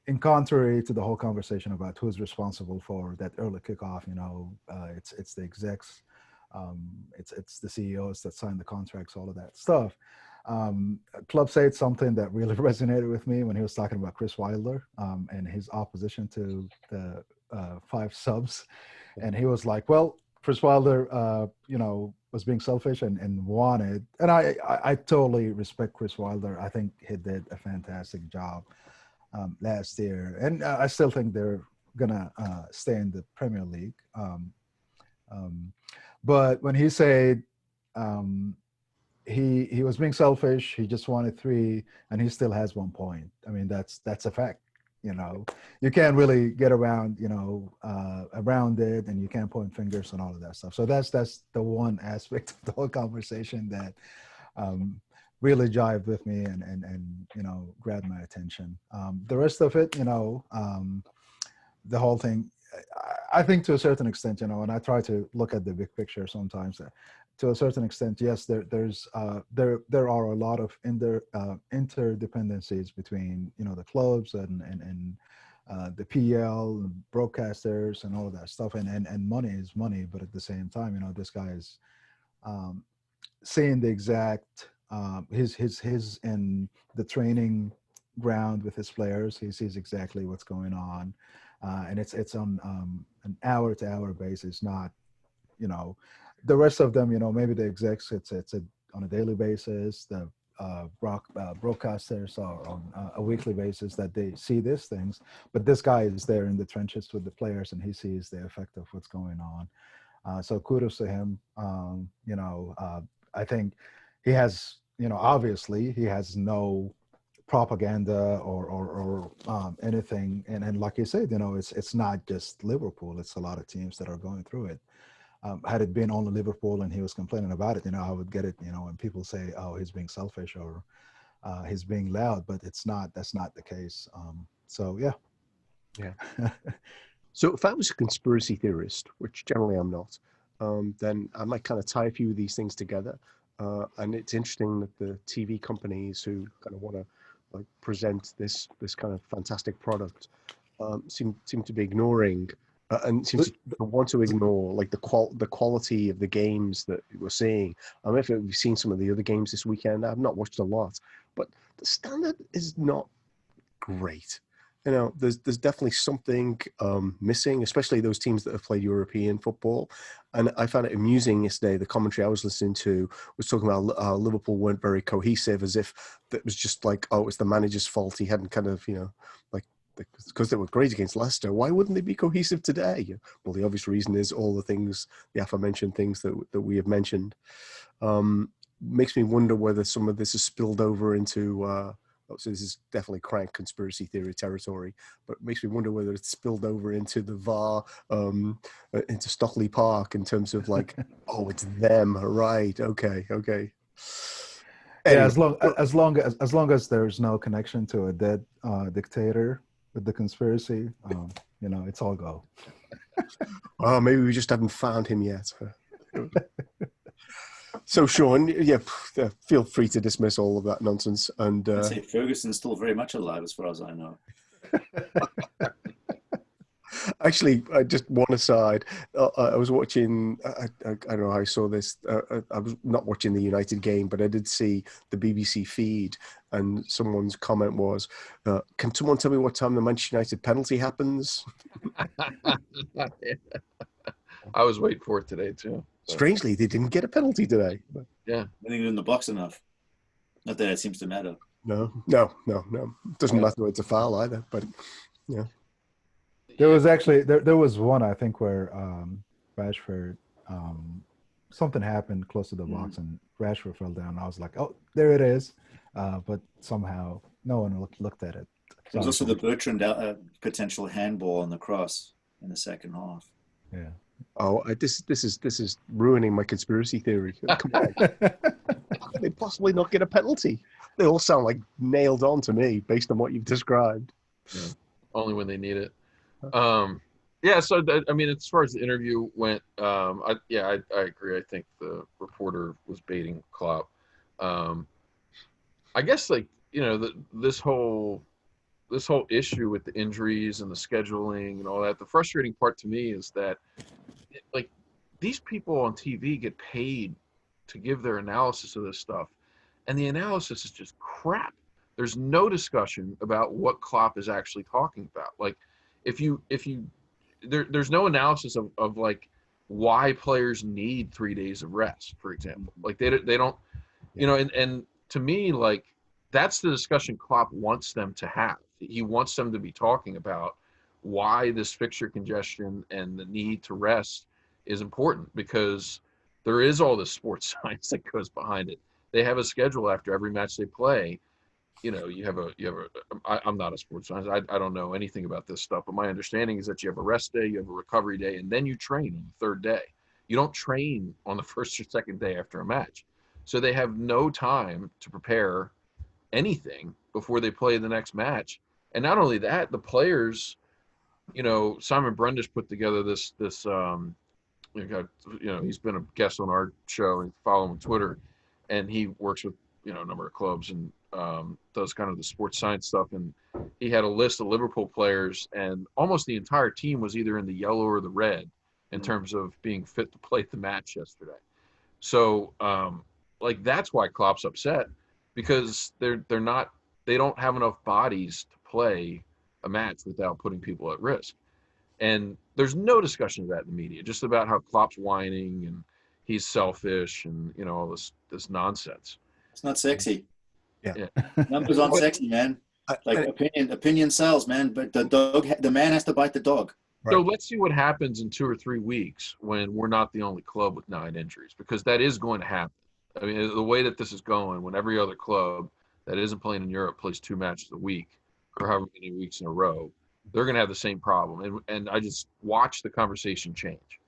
in contrary to the whole conversation about who's responsible for that early kickoff, it's the execs, it's the CEOs that sign the contracts, all of that stuff. Klopp said something that really resonated with me when he was talking about Chris Wilder and his opposition to the 5 subs, and he was like, "Well, Chris Wilder, was being selfish and wanted," and I totally respect Chris Wilder. I think he did a fantastic job last year, and I still think they're gonna stay in the Premier League. But when he said he was being selfish, he just wanted 3, and he still has 1 point. I mean, that's a fact. You can't really get around around it, and you can't point fingers and all of that stuff. So that's the one aspect of the whole conversation that really jived with me and grabbed my attention. The rest of it, the whole thing, I think to a certain extent, and I try to look at the big picture sometimes. To a certain extent, yes, there are a lot of interdependencies between the clubs and the PL and broadcasters and all of that stuff, and money is money, but at the same time, this guy is seeing the exact his in the training ground with his players. He sees exactly what's going on, and it's on an hour-to-hour basis, not the rest of them, maybe the execs, it's on a daily basis. The broadcasters are on a weekly basis that they see these things. But this guy is there in the trenches with the players, and he sees the effect of what's going on. So kudos to him. I think he has, obviously he has no propaganda or anything. And like you said, it's not just Liverpool. It's a lot of teams that are going through it. Had it been only Liverpool and he was complaining about it, I would get it, when people say, "Oh, he's being selfish," or he's being loud, but it's not. That's not the case. So yeah. So if I was a conspiracy theorist, which generally I'm not, then I might kind of tie a few of these things together. And it's interesting that the TV companies who kind of want to like present this kind of fantastic product seem to be ignoring and seem to want to ignore like the quality of the games that we're seeing. I mean, if you've seen some of the other games this weekend, I've not watched a lot, but the standard is not great. You know, there's definitely something missing, especially those teams that have played European football. And I found it amusing yesterday. The commentary I was listening to was talking about how Liverpool weren't very cohesive, as if that was just like, oh, it's the manager's fault. He hadn't kind of, like because they were great against Leicester. Why wouldn't they be cohesive today? Well, the obvious reason is all the aforementioned things that we have mentioned. Makes me wonder whether some of this is spilled over into. So this is definitely crank conspiracy theory territory, but it makes me wonder whether it's spilled over into the VAR, into Stockley Park in terms of like, oh, it's them, right? Okay. Anyway. Yeah, as long as there's no connection to a dead dictator with the conspiracy, it's all go. Oh, maybe we just haven't found him yet. So, Sean, feel free to dismiss all of that nonsense. And I'd say Ferguson's still very much alive, as far as I know. Actually, just one aside. I was watching. I don't know how I saw this. I was not watching the United game, but I did see the BBC feed, and someone's comment was, "Can someone tell me what time the Manchester United penalty happens?" I was waiting for it today too. Strangely, they didn't get a penalty today. But yeah, I think they're in the box enough. Not that it seems to matter. No. It doesn't matter whether it's a foul either. But yeah. There was actually there was one, I think, where Rashford something happened close to the box and Rashford fell down. I was like, oh, there it is, but somehow no one looked at it. There was also the Bertrand potential handball on the cross in the second half. Yeah. Oh, this is ruining my conspiracy theory. Come on. How can they possibly not get a penalty? They all sound like nailed on to me based on what you've described. Yeah. Only when they need it. So I mean, as far as the interview went, I agree. I think the reporter was baiting Klopp. I guess this whole issue with the injuries and the scheduling and all that. The frustrating part to me is that these people on TV get paid to give their analysis of this stuff, and the analysis is just crap. There's no discussion about what Klopp is actually talking about. Like, there's no analysis of like why players need 3 days of rest, for example. Like they don't, and to me, like, that's the discussion Klopp wants them to have. He wants them to be talking about why this fixture congestion and the need to rest is important, because there is all this sports science that goes behind it. They have a schedule after every match they play. I'm not a sports scientist. I don't know anything about this stuff, but my understanding is that you have a rest day, you have a recovery day, and then you train on the third day. You don't train on the first or second day after a match. So they have no time to prepare anything before they play the next match. And not only that, the players, Simon Brendish put together this he's been a guest on our show and follow him on Twitter, and he works with a number of clubs and does kind of the sports science stuff. And he had a list of Liverpool players, and almost the entire team was either in the yellow or the red in terms of being fit to play the match yesterday. So that's why Klopp's upset, because they don't have enough bodies to play a match without putting people at risk. And there's no discussion of that in the media, just about how Klopp's whining and he's selfish and all this nonsense. It's not sexy. Yeah. Numbers aren't sexy, man. Opinion sells, man. But the man has to bite the dog. Right. So let's see what happens in 2 or 3 weeks when we're not the only club with 9 injuries, because that is going to happen. I mean, the way that this is going, when every other club that isn't playing in Europe plays 2 matches a week for however many weeks in a row, they're going to have the same problem. And I just watch the conversation change,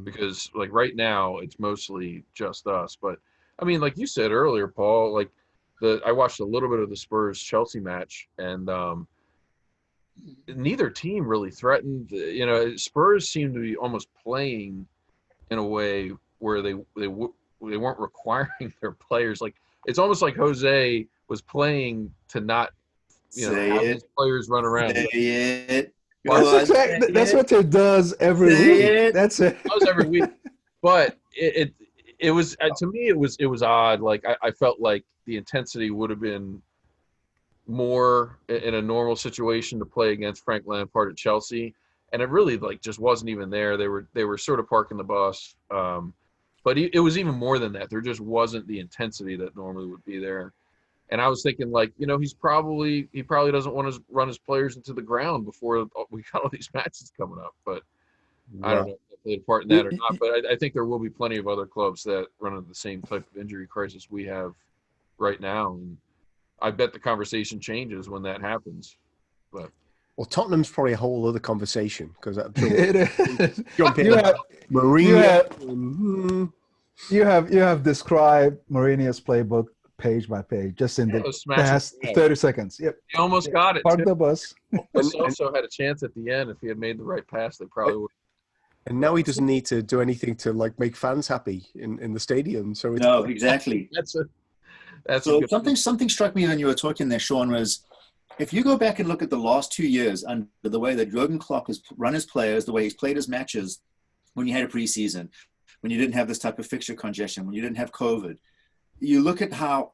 because like right now it's mostly just us. But I mean, like you said earlier, Paul, like I watched a little bit of the Spurs Chelsea match, and neither team really threatened. You know, Spurs seemed to be almost playing in a way where they weren't requiring their players. Like it's almost like Jose was playing to not, have his players run around. Say it. That's what it does every week. That's it. That was every week, but it was to me it was odd. Like I felt like the intensity would have been more in a normal situation to play against Frank Lampard at Chelsea, and it really like just wasn't even there. They were sort of parking the bus, but it was even more than that. There just wasn't the intensity that normally would be there. And I was thinking, like, he probably doesn't want to run his players into the ground before we got all these matches coming up. But I don't know if they played a part in that or not. But I think there will be plenty of other clubs that run into the same type of injury crisis we have right now. And I bet the conversation changes when that happens. But Tottenham's probably a whole other conversation because It is. Mourinho. You have described Mourinho's playbook page by page, just in the past 30 seconds. Yep. He almost got it. Park the bus. Also had a chance at the end. If he had made the right pass, they probably would. And now he doesn't need to do anything to like make fans happy in the stadium. So it's exactly. That's something struck me when you were talking there, Sean, was if you go back and look at the last 2 years under the way that Jurgen Klopp has run his players, the way he's played his matches, when you had a preseason, when you didn't have this type of fixture congestion, when you didn't have COVID, you look at how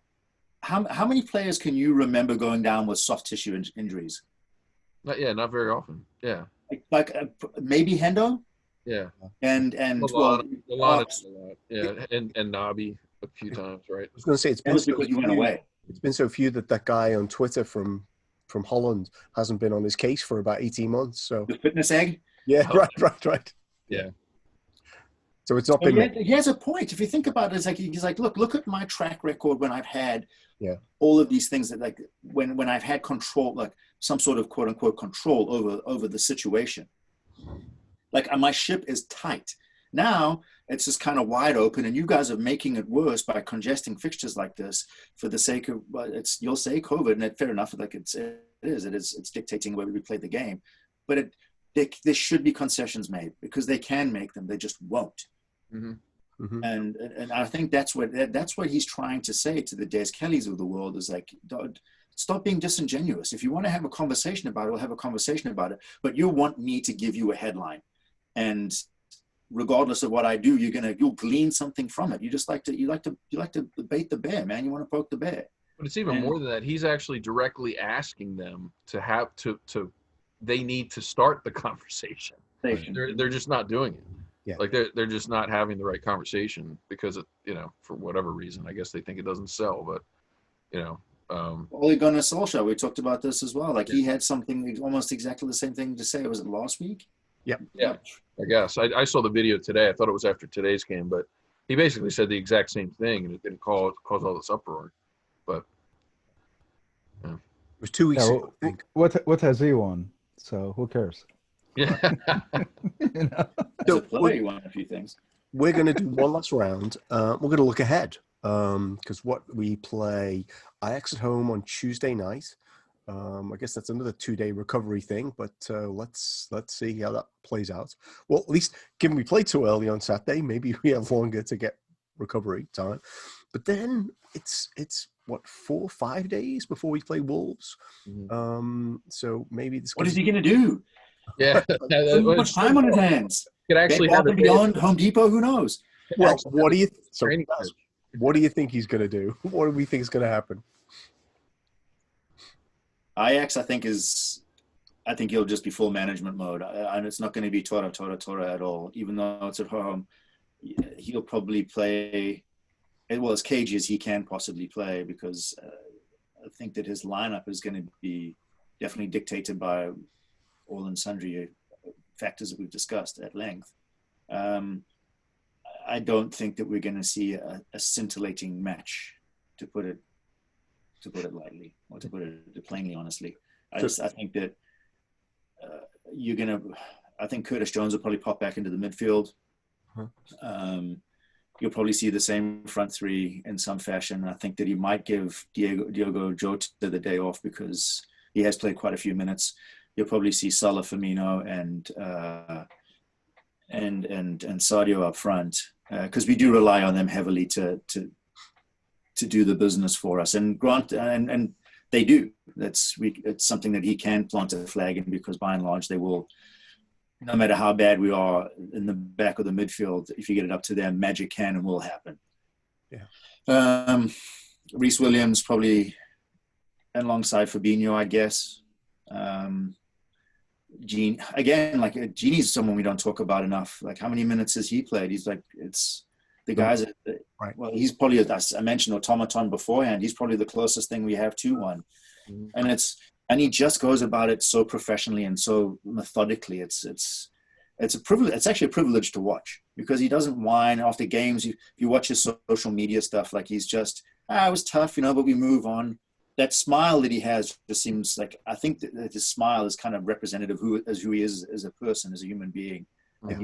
many players can you remember going down with soft tissue injuries? Not very often. Yeah. Like maybe Hendo. Yeah. And a lot. Yeah. And Nabi a few times, right? I was going to say it's been because you went away. It's been so few that guy on Twitter from Holland hasn't been on his case for about 18 months. So the fitness egg. Yeah. Right. Yeah. So it's not been. He has a point. If you think about it, it's like he's like, look at my track record when I've had all of these things that like when I've had control, like some sort of quote unquote control over the situation. Like my ship is tight. Now it's just kind of wide open, and you guys are making it worse by congesting fixtures like this for the sake of you'll say COVID, and fair enough. Like it's dictating the way we play the game, but there should be concessions made because they can make them. They just won't. Mm-hmm. Mm-hmm. And I think that's what he's trying to say to the Des Kellys of the world is like, stop being disingenuous. If you want to have a conversation about it, we'll have a conversation about it. But you want me to give you a headline, and regardless of what I do, you'll glean something from it. You like to bait the bear, man. You want to poke the bear. But it's even more than that. He's actually directly asking them to have to. They need to start the conversation. They're just not doing it. Yeah. Like they're just not having the right conversation because for whatever reason, I guess they think it doesn't sell. But Ole Gunnar Solskjaer, we talked about this as well. Like he had something almost exactly the same thing to say. Was it last week? Yeah. I guess I saw the video today. I thought it was after today's game, but he basically said the exact same thing, and it didn't cause all this uproar. But it was 2 weeks ago. I think. What has he won? So who cares? Yeah. So he won a few things. We're going to do one last round. We're going to look ahead because we play Ajax at home on Tuesday night. I guess that's another 2-day recovery thing, but let's see how that plays out. Well, at least given we played too early on Saturday, maybe we have longer to get recovery time. But then it's 4 or 5 days before we play Wolves. Mm-hmm. So maybe this. What is he going to do? Yeah, so much time on his hands. Could actually have it beyond Home Depot. Who knows? Well, what do you think he's going to do? What do we think is going to happen? Ajax, I think he'll just be full management mode, and it's not going to be tora at all. Even though it's at home, he'll probably play as cagey as he can possibly play because I think that his lineup is going to be definitely dictated by all and sundry factors that we've discussed at length. I don't think that we're going to see a scintillating match, to put it lightly, or to put it plainly, honestly. I think that I think Curtis Jones will probably pop back into the midfield. you'll probably see the same front three in some fashion. I think that he might give Diogo Jota the day off because he has played quite a few minutes. You'll probably see Salah, Firmino, and Sadio up front because we do rely on them heavily to do the business for us. And Grant and they do. It's something that he can plant a flag in because by and large they will. No matter how bad we are in the back of the midfield, if you get it up to them, magic can and will happen. Yeah. Reece Williams probably alongside Fabinho, I guess. Gene again, like Genie's someone we don't talk about enough. Like how many minutes has he played? He's like it's the guys. Right. Well, he's probably I mentioned automaton beforehand. He's probably the closest thing we have to one, and he just goes about it so professionally and so methodically. It's a privilege. It's actually a privilege to watch because he doesn't whine after games. If you watch his social media stuff, like he's just, it was tough, but we move on. That smile that he has just seems like, I think that his smile is kind of representative of who he is as a person, as a human being. Like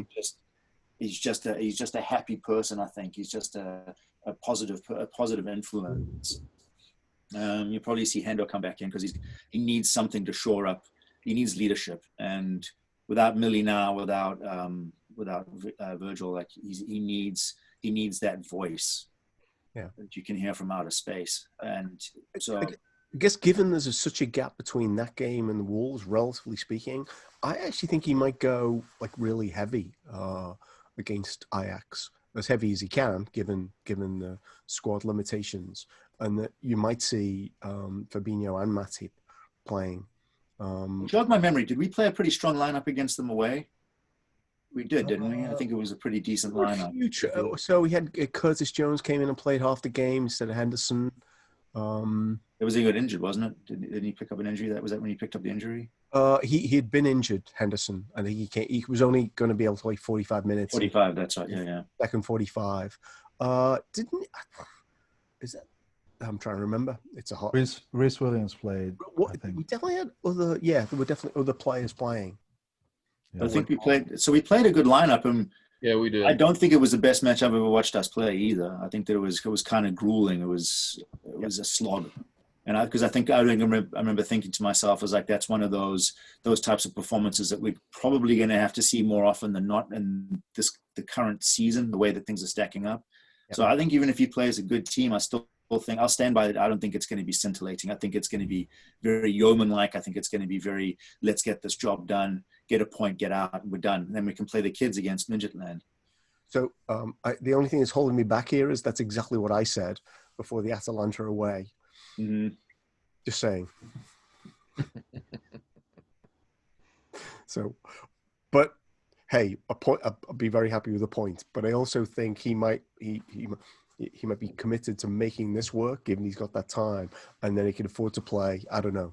he's just a happy person. I think he's just a positive influence. You probably see Hendo come back in because he needs something to shore up. He needs leadership, and without Millie now, without Virgil, like he needs that voice that you can hear from outer space. And so, I guess given there's such a gap between that game and the Wolves, relatively speaking, I actually think he might go like really heavy against Ajax, as heavy as he can, given the squad limitations. And that you might see Fabinho and Matip playing. Jog my memory. Did we play a pretty strong lineup against them away? We did, didn't we? I think it was a pretty decent lineup. So we had Curtis Jones came in and played half the game instead of Henderson. It was he got injured, wasn't it? Didn't he pick up an injury? Was that when he picked up the injury? He had been injured, Henderson. I think he was only going to be able to play 45 minutes. 45, that's right. Yeah. Second 45. Is that? I'm trying to remember. It's a hot. Reece Williams played. I think. We definitely had other. Yeah, there were definitely other players playing. Yeah. I think we played. So we played a good lineup, and yeah, we did. I don't think it was the best match I've ever watched us play either. I think that it was kind of grueling. It was a slog, and I remember thinking to myself, I was like, that's one of those types of performances that we're probably going to have to see more often than not in the current season, the way that things are stacking up. Yeah. So I think even if he plays a good team, I still think I'll stand by it. I don't think it's going to be scintillating. I think it's going to be very yeoman-like. I think it's going to be very, let's get this job done, get a point, get out, and we're done. And then we can play the kids against Midgetland. So the only thing that's holding me back here is that's exactly what I said before the Atalanta away. Mm-hmm. Just saying. So, but hey, a point. I'll be very happy with a point. But I also think he might be committed to making this work, given he's got that time, and then he can afford to play, I don't know,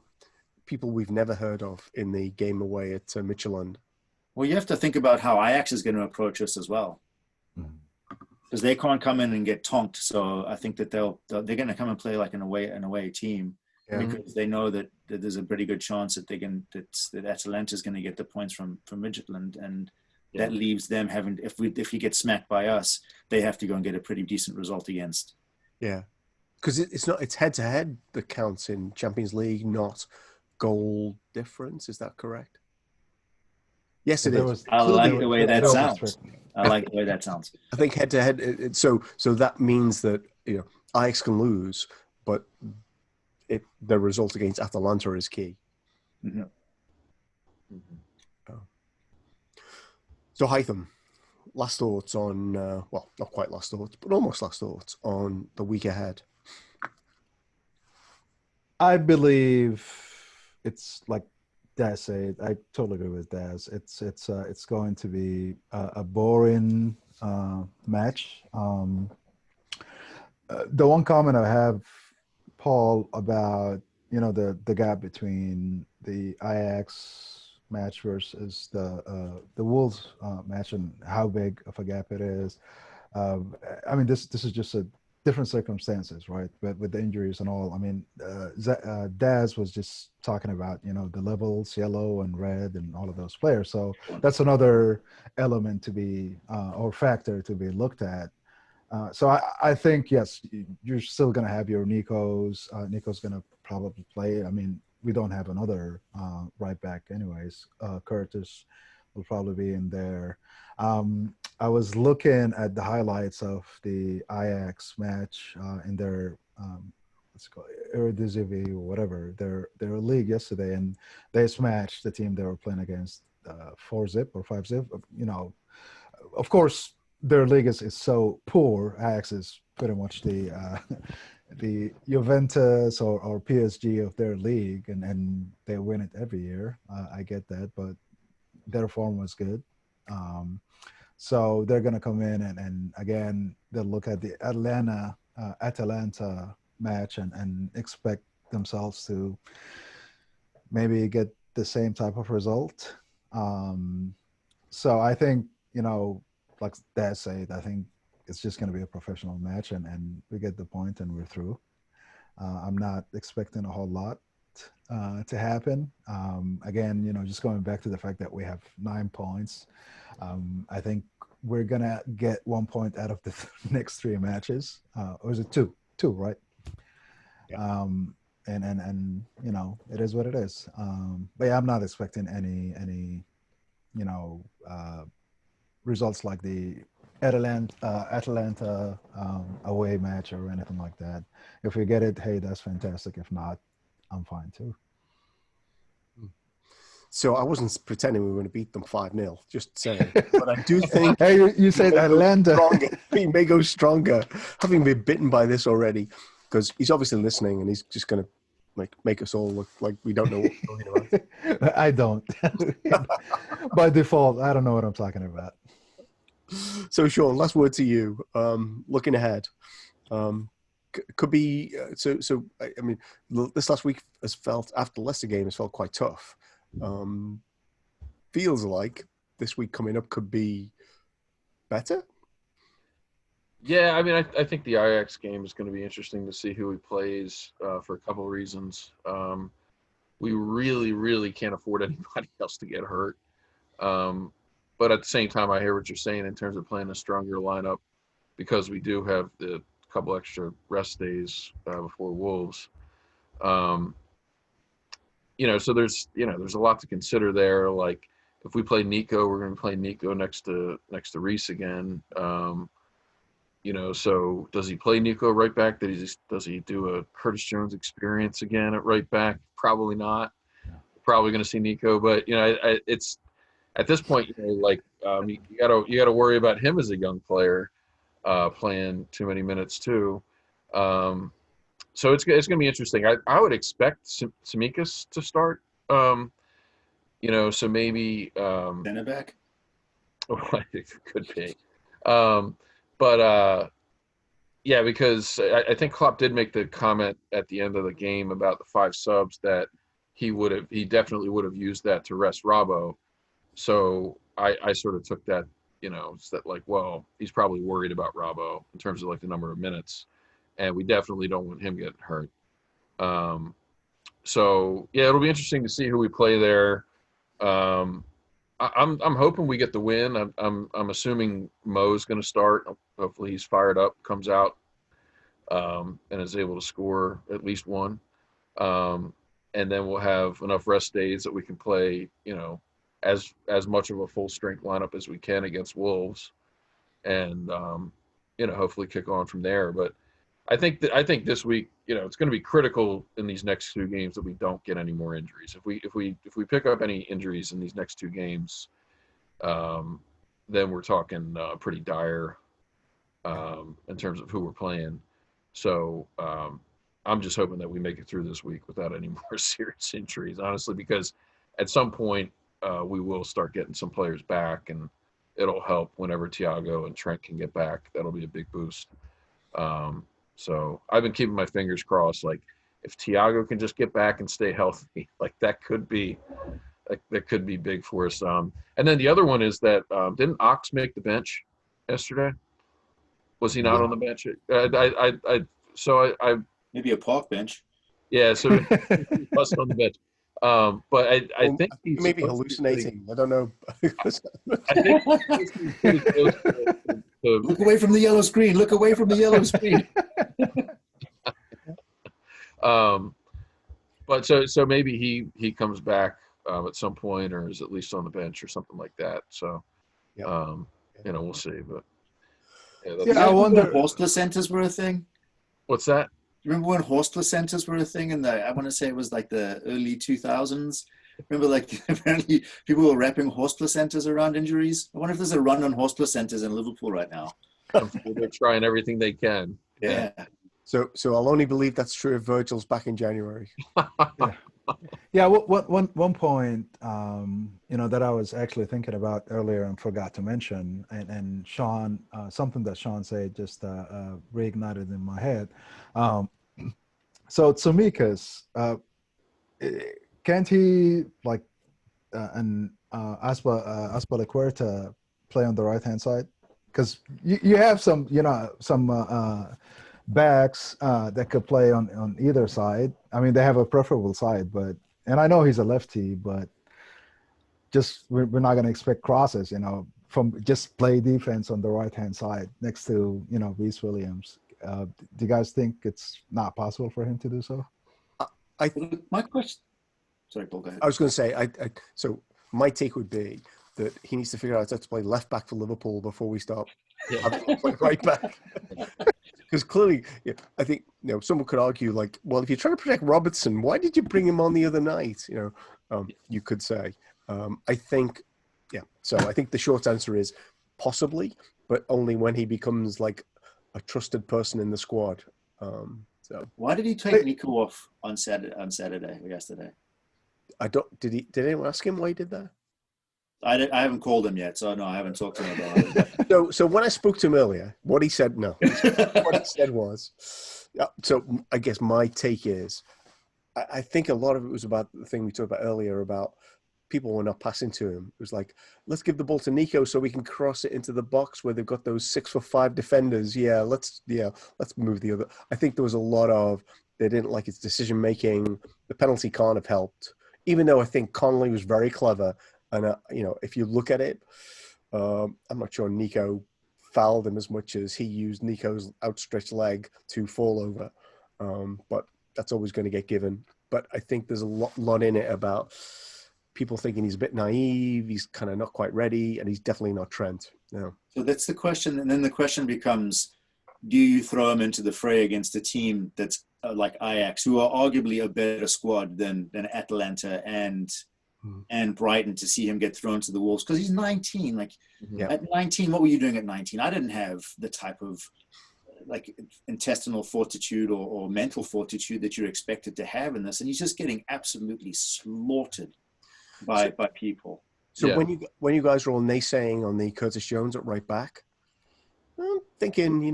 people we've never heard of in the game away at Midtjylland. Well, you have to think about how Ajax is going to approach us as well, because they can't come in and get tonked. So I think that they're going to come and play like an away team, because they know that there's a pretty good chance that that Atalanta is going to get the points from Midtjylland, and that leaves them having, if you get smacked by us, they have to go and get a pretty decent result against. Yeah, because it's head to head that counts in Champions League, not goal difference. Is that correct? Yes, it is. I like the way that sounds. I like the way that sounds. I think head to head. So that means that Ajax can lose, but the result against Atalanta is key. Mm-hmm. So Haitham, last thoughts on, well, not quite last thoughts, but almost last thoughts on the week ahead. I believe it's like Daz said. I totally agree with Daz. It's going to be a boring match. The one comment I have, Paul, about the gap between the Ajax match versus the Wolves match and how big of a gap it is. I mean, this is just a different circumstances, right? But with the injuries and all, I mean, Daz was just talking about the levels, yellow and red, and all of those players. So that's another element to be or factor to be looked at. So I think, yes, you're still going to have your Nico's. Nico's going to probably play. I mean, we don't have another right back anyways. Curtis will probably be in there. I was looking at the highlights of the Ajax match in their what's it called, Eredivisie or whatever, their league yesterday, and they smashed the team they were playing against, 4-zip or 5-zip. You know, of course, their league is so poor. Ajax is pretty much the Juventus or PSG of their league, and they win it every year. I get that, but their form was good. So they're going to come in and again, they'll look at the Atalanta match and expect themselves to maybe get the same type of result. So I think, you know, like Daz said, I think it's just going to be a professional match and we get the point and we're through. I'm not expecting a whole lot to happen. Again, you know, just going back to the fact that we have 9 points, I think we're going to get 1 point out of the next 3 matches. Or is it 2? 2, right? Yeah. And you know, it is what it is. But yeah, I'm not expecting any you know, results like the Atalanta away match or anything like that. If we get it, hey, that's fantastic. If not, I'm fine too. So I wasn't pretending we were going to beat them 5-0, just saying. But I do think hey, you said Atalanta. He may go stronger, having been bitten by this already, because he's obviously listening and he's just going to make us all look like we don't know what we're talking about. I don't. By default, I don't know what I'm talking about. So, Sean, last word to you. Looking ahead, could be so. I mean, this last week has felt, after the Leicester game, has felt quite tough. Feels like this week coming up could be better. Yeah, I mean, I think the Ajax game is going to be interesting to see who he plays for a couple of reasons. We really, really can't afford anybody else to get hurt. But at the same time, I hear what you're saying in terms of playing a stronger lineup because we do have the couple extra rest days before Wolves. You know, so there's a lot to consider there. Like if we play Nico, we're going to play Nico next to Reece again. You know, so does he play Nico right back? Does he do a Curtis Jones experience again at right back? Probably not. Yeah. Probably going to see Nico, but you know, it's at this point, you know, like you gotta worry about him as a young player playing too many minutes too. So it's going to be interesting. I would expect Tsimikas to start. You know, so maybe center back. It could be. But yeah, because I think Klopp did make the comment at the end of the game about the 5 subs that he definitely would have used that to rest Robbo. So I sort of took that, you know, it's that like, well, he's probably worried about Robbo in terms of like the number of minutes, and we definitely don't want him getting hurt. So yeah, it'll be interesting to see who we play there. I'm hoping we get the win. I'm assuming Mo's going to start. Hopefully he's fired up, comes out, and is able to score at least one. And then we'll have enough rest days that we can play, you know, as much of a full strength lineup as we can against Wolves, and you know, hopefully kick on from there. But I think this week, you know, it's going to be critical in these next 2 games that we don't get any more injuries. If we pick up any injuries in these next 2 games, then we're talking pretty dire in terms of who we're playing. So I'm just hoping that we make it through this week without any more serious injuries, honestly, because at some point we will start getting some players back, and it'll help whenever Thiago and Trent can get back. That'll be a big boost. So I've been keeping my fingers crossed. Like if Thiago can just get back and stay healthy, like that could be big for us. And then the other one is that didn't Ox make the bench yesterday? Was he not on the bench? I Maybe a park bench. Yeah, so he was on the bench. But I think he's maybe hallucinating. I don't know. I think he's pretty close to Look away from the yellow screen. Look away from the yellow screen. But so maybe he comes back at some point, or is at least on the bench or something like that. So, we'll see. But I wonder. When horse placentas were a thing. What's that? Remember when horse placentas were a thing I want to say it was like the early 2000s. Remember, like, apparently people were wrapping horse placentas around injuries. I wonder if there's a run on horse placentas in Liverpool right now. They're trying everything they can. Yeah. So I'll only believe that's true if Virgil's back in January. Yeah. One point, that I was actually thinking about earlier and forgot to mention, and Sean, something that Sean said just reignited in my head. So Tsimikas, can't he and Azpilicueta play on the right hand side? Because you have some backs that could play on either side. I mean, they have a preferable side, and I know he's a lefty, but just we're not going to expect crosses, from just play defense on the right hand side next to Reece Williams. Do you guys think it's not possible for him to do so? My question. Sorry, Paul, go ahead. I was going to say, so my take would be that he needs to figure out how to play left back for Liverpool before we start playing right back. Because clearly, I think someone could argue well, if you're trying to protect Robertson, why did you bring him on the other night? You could say. I think the short answer is possibly, but only when he becomes like a trusted person in the squad. So why did he take Nico off on Saturday or yesterday? Did anyone ask him why he did that? I haven't called him yet, so no, I haven't talked to him about it. So when I spoke to him earlier, what he said was, so I guess my take is, I think a lot of it was about the thing we talked about earlier about people were not passing to him. It was like, let's give the ball to Nico so we can cross it into the box where they've got those 6'5" defenders. Let's move the other. I think there was a lot of, they didn't like his decision making. The penalty can't have helped, even though I think Connolly was very clever. And, if you look at it, I'm not sure Nico fouled him as much as he used Nico's outstretched leg to fall over. But that's always going to get given. But I think there's a lot in it about people thinking he's a bit naive, he's kind of not quite ready, and he's definitely not Trent. No. So that's the question. And then the question becomes, do you throw him into the fray against a team that's like Ajax, who are arguably a better squad than Atalanta and Brighton, to see him get thrown to the wolves? Because he's 19. At 19, what were you doing at 19? I didn't have the type of intestinal fortitude or mental fortitude that you're expected to have in this. And he's just getting absolutely slaughtered by people. So when you guys are all naysaying on the Curtis Jones at right back, I'm thinking, he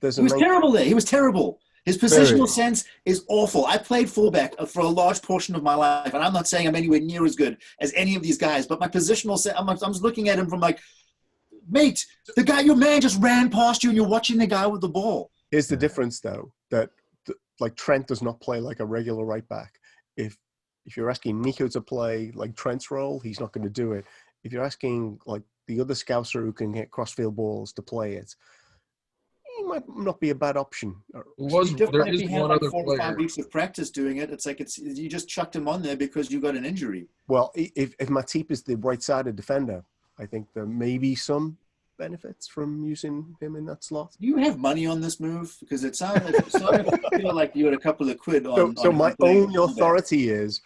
was terrible there. He was terrible. His positional sense is awful. I played fullback for a large portion of my life, and I'm not saying I'm anywhere near as good as any of these guys, but my positional sense, I'm just looking at him from mate, your man just ran past you and you're watching the guy with the ball. Here's the difference, though, that Trent does not play like a regular right back. If you're asking Nico to play like Trent's role, he's not going to do it. If you're asking the other scouser who can get crossfield balls to play it, he might not be a bad option. There is one other 4 or 5 weeks of practice doing it. It's you just chucked him on there because you got an injury. Well, if Matip is the right-sided defender, I think there may be some benefits from using him in that slot. Do you have money on this move? Because it sounded like you had a couple of quid on. So my only authority is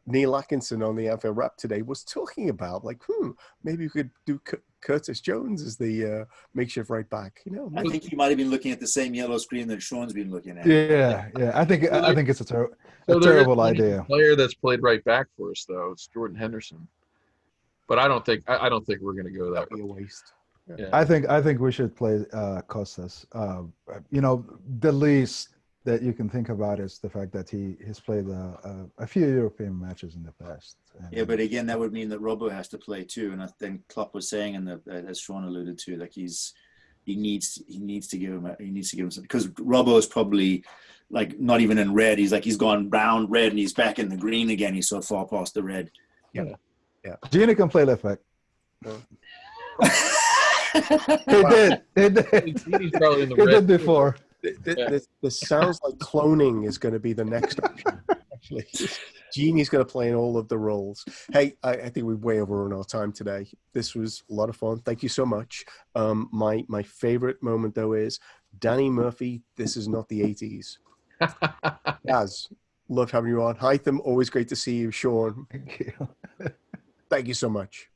Neil Atkinson on the Anfield Wrap today was talking about maybe we could do Curtis Jones as the makeshift right back. I think you might have been looking at the same yellow screen that Sean's been looking at. Yeah. I think it's a terrible idea. A player that's played right back for us though, it's Jordan Henderson. But I don't think we're going to go that way. A waste. Yeah. I think we should play Costas. The least that you can think about is the fact that he has played a few European matches in the past. But again, that would mean that Robbo has to play too. And I think Klopp was saying, as Sean alluded to, he needs to give him some, because Robbo is probably not even in red. He's gone brown, red, and he's back in the green again. He's so far past the red. Yeah. Gina can play left back. He did. He did. He's probably in the He red did before. This sounds like cloning is going to be the next option. Actually, Genie's going to play in all of the roles. Hey, I think we've way overrun our time today. This was a lot of fun. Thank you so much. My favorite moment though is Danny Murphy. This is not the 80s. Daz, love having you on. Haitham, always great to see you. Sean, Thank you. thank you so much.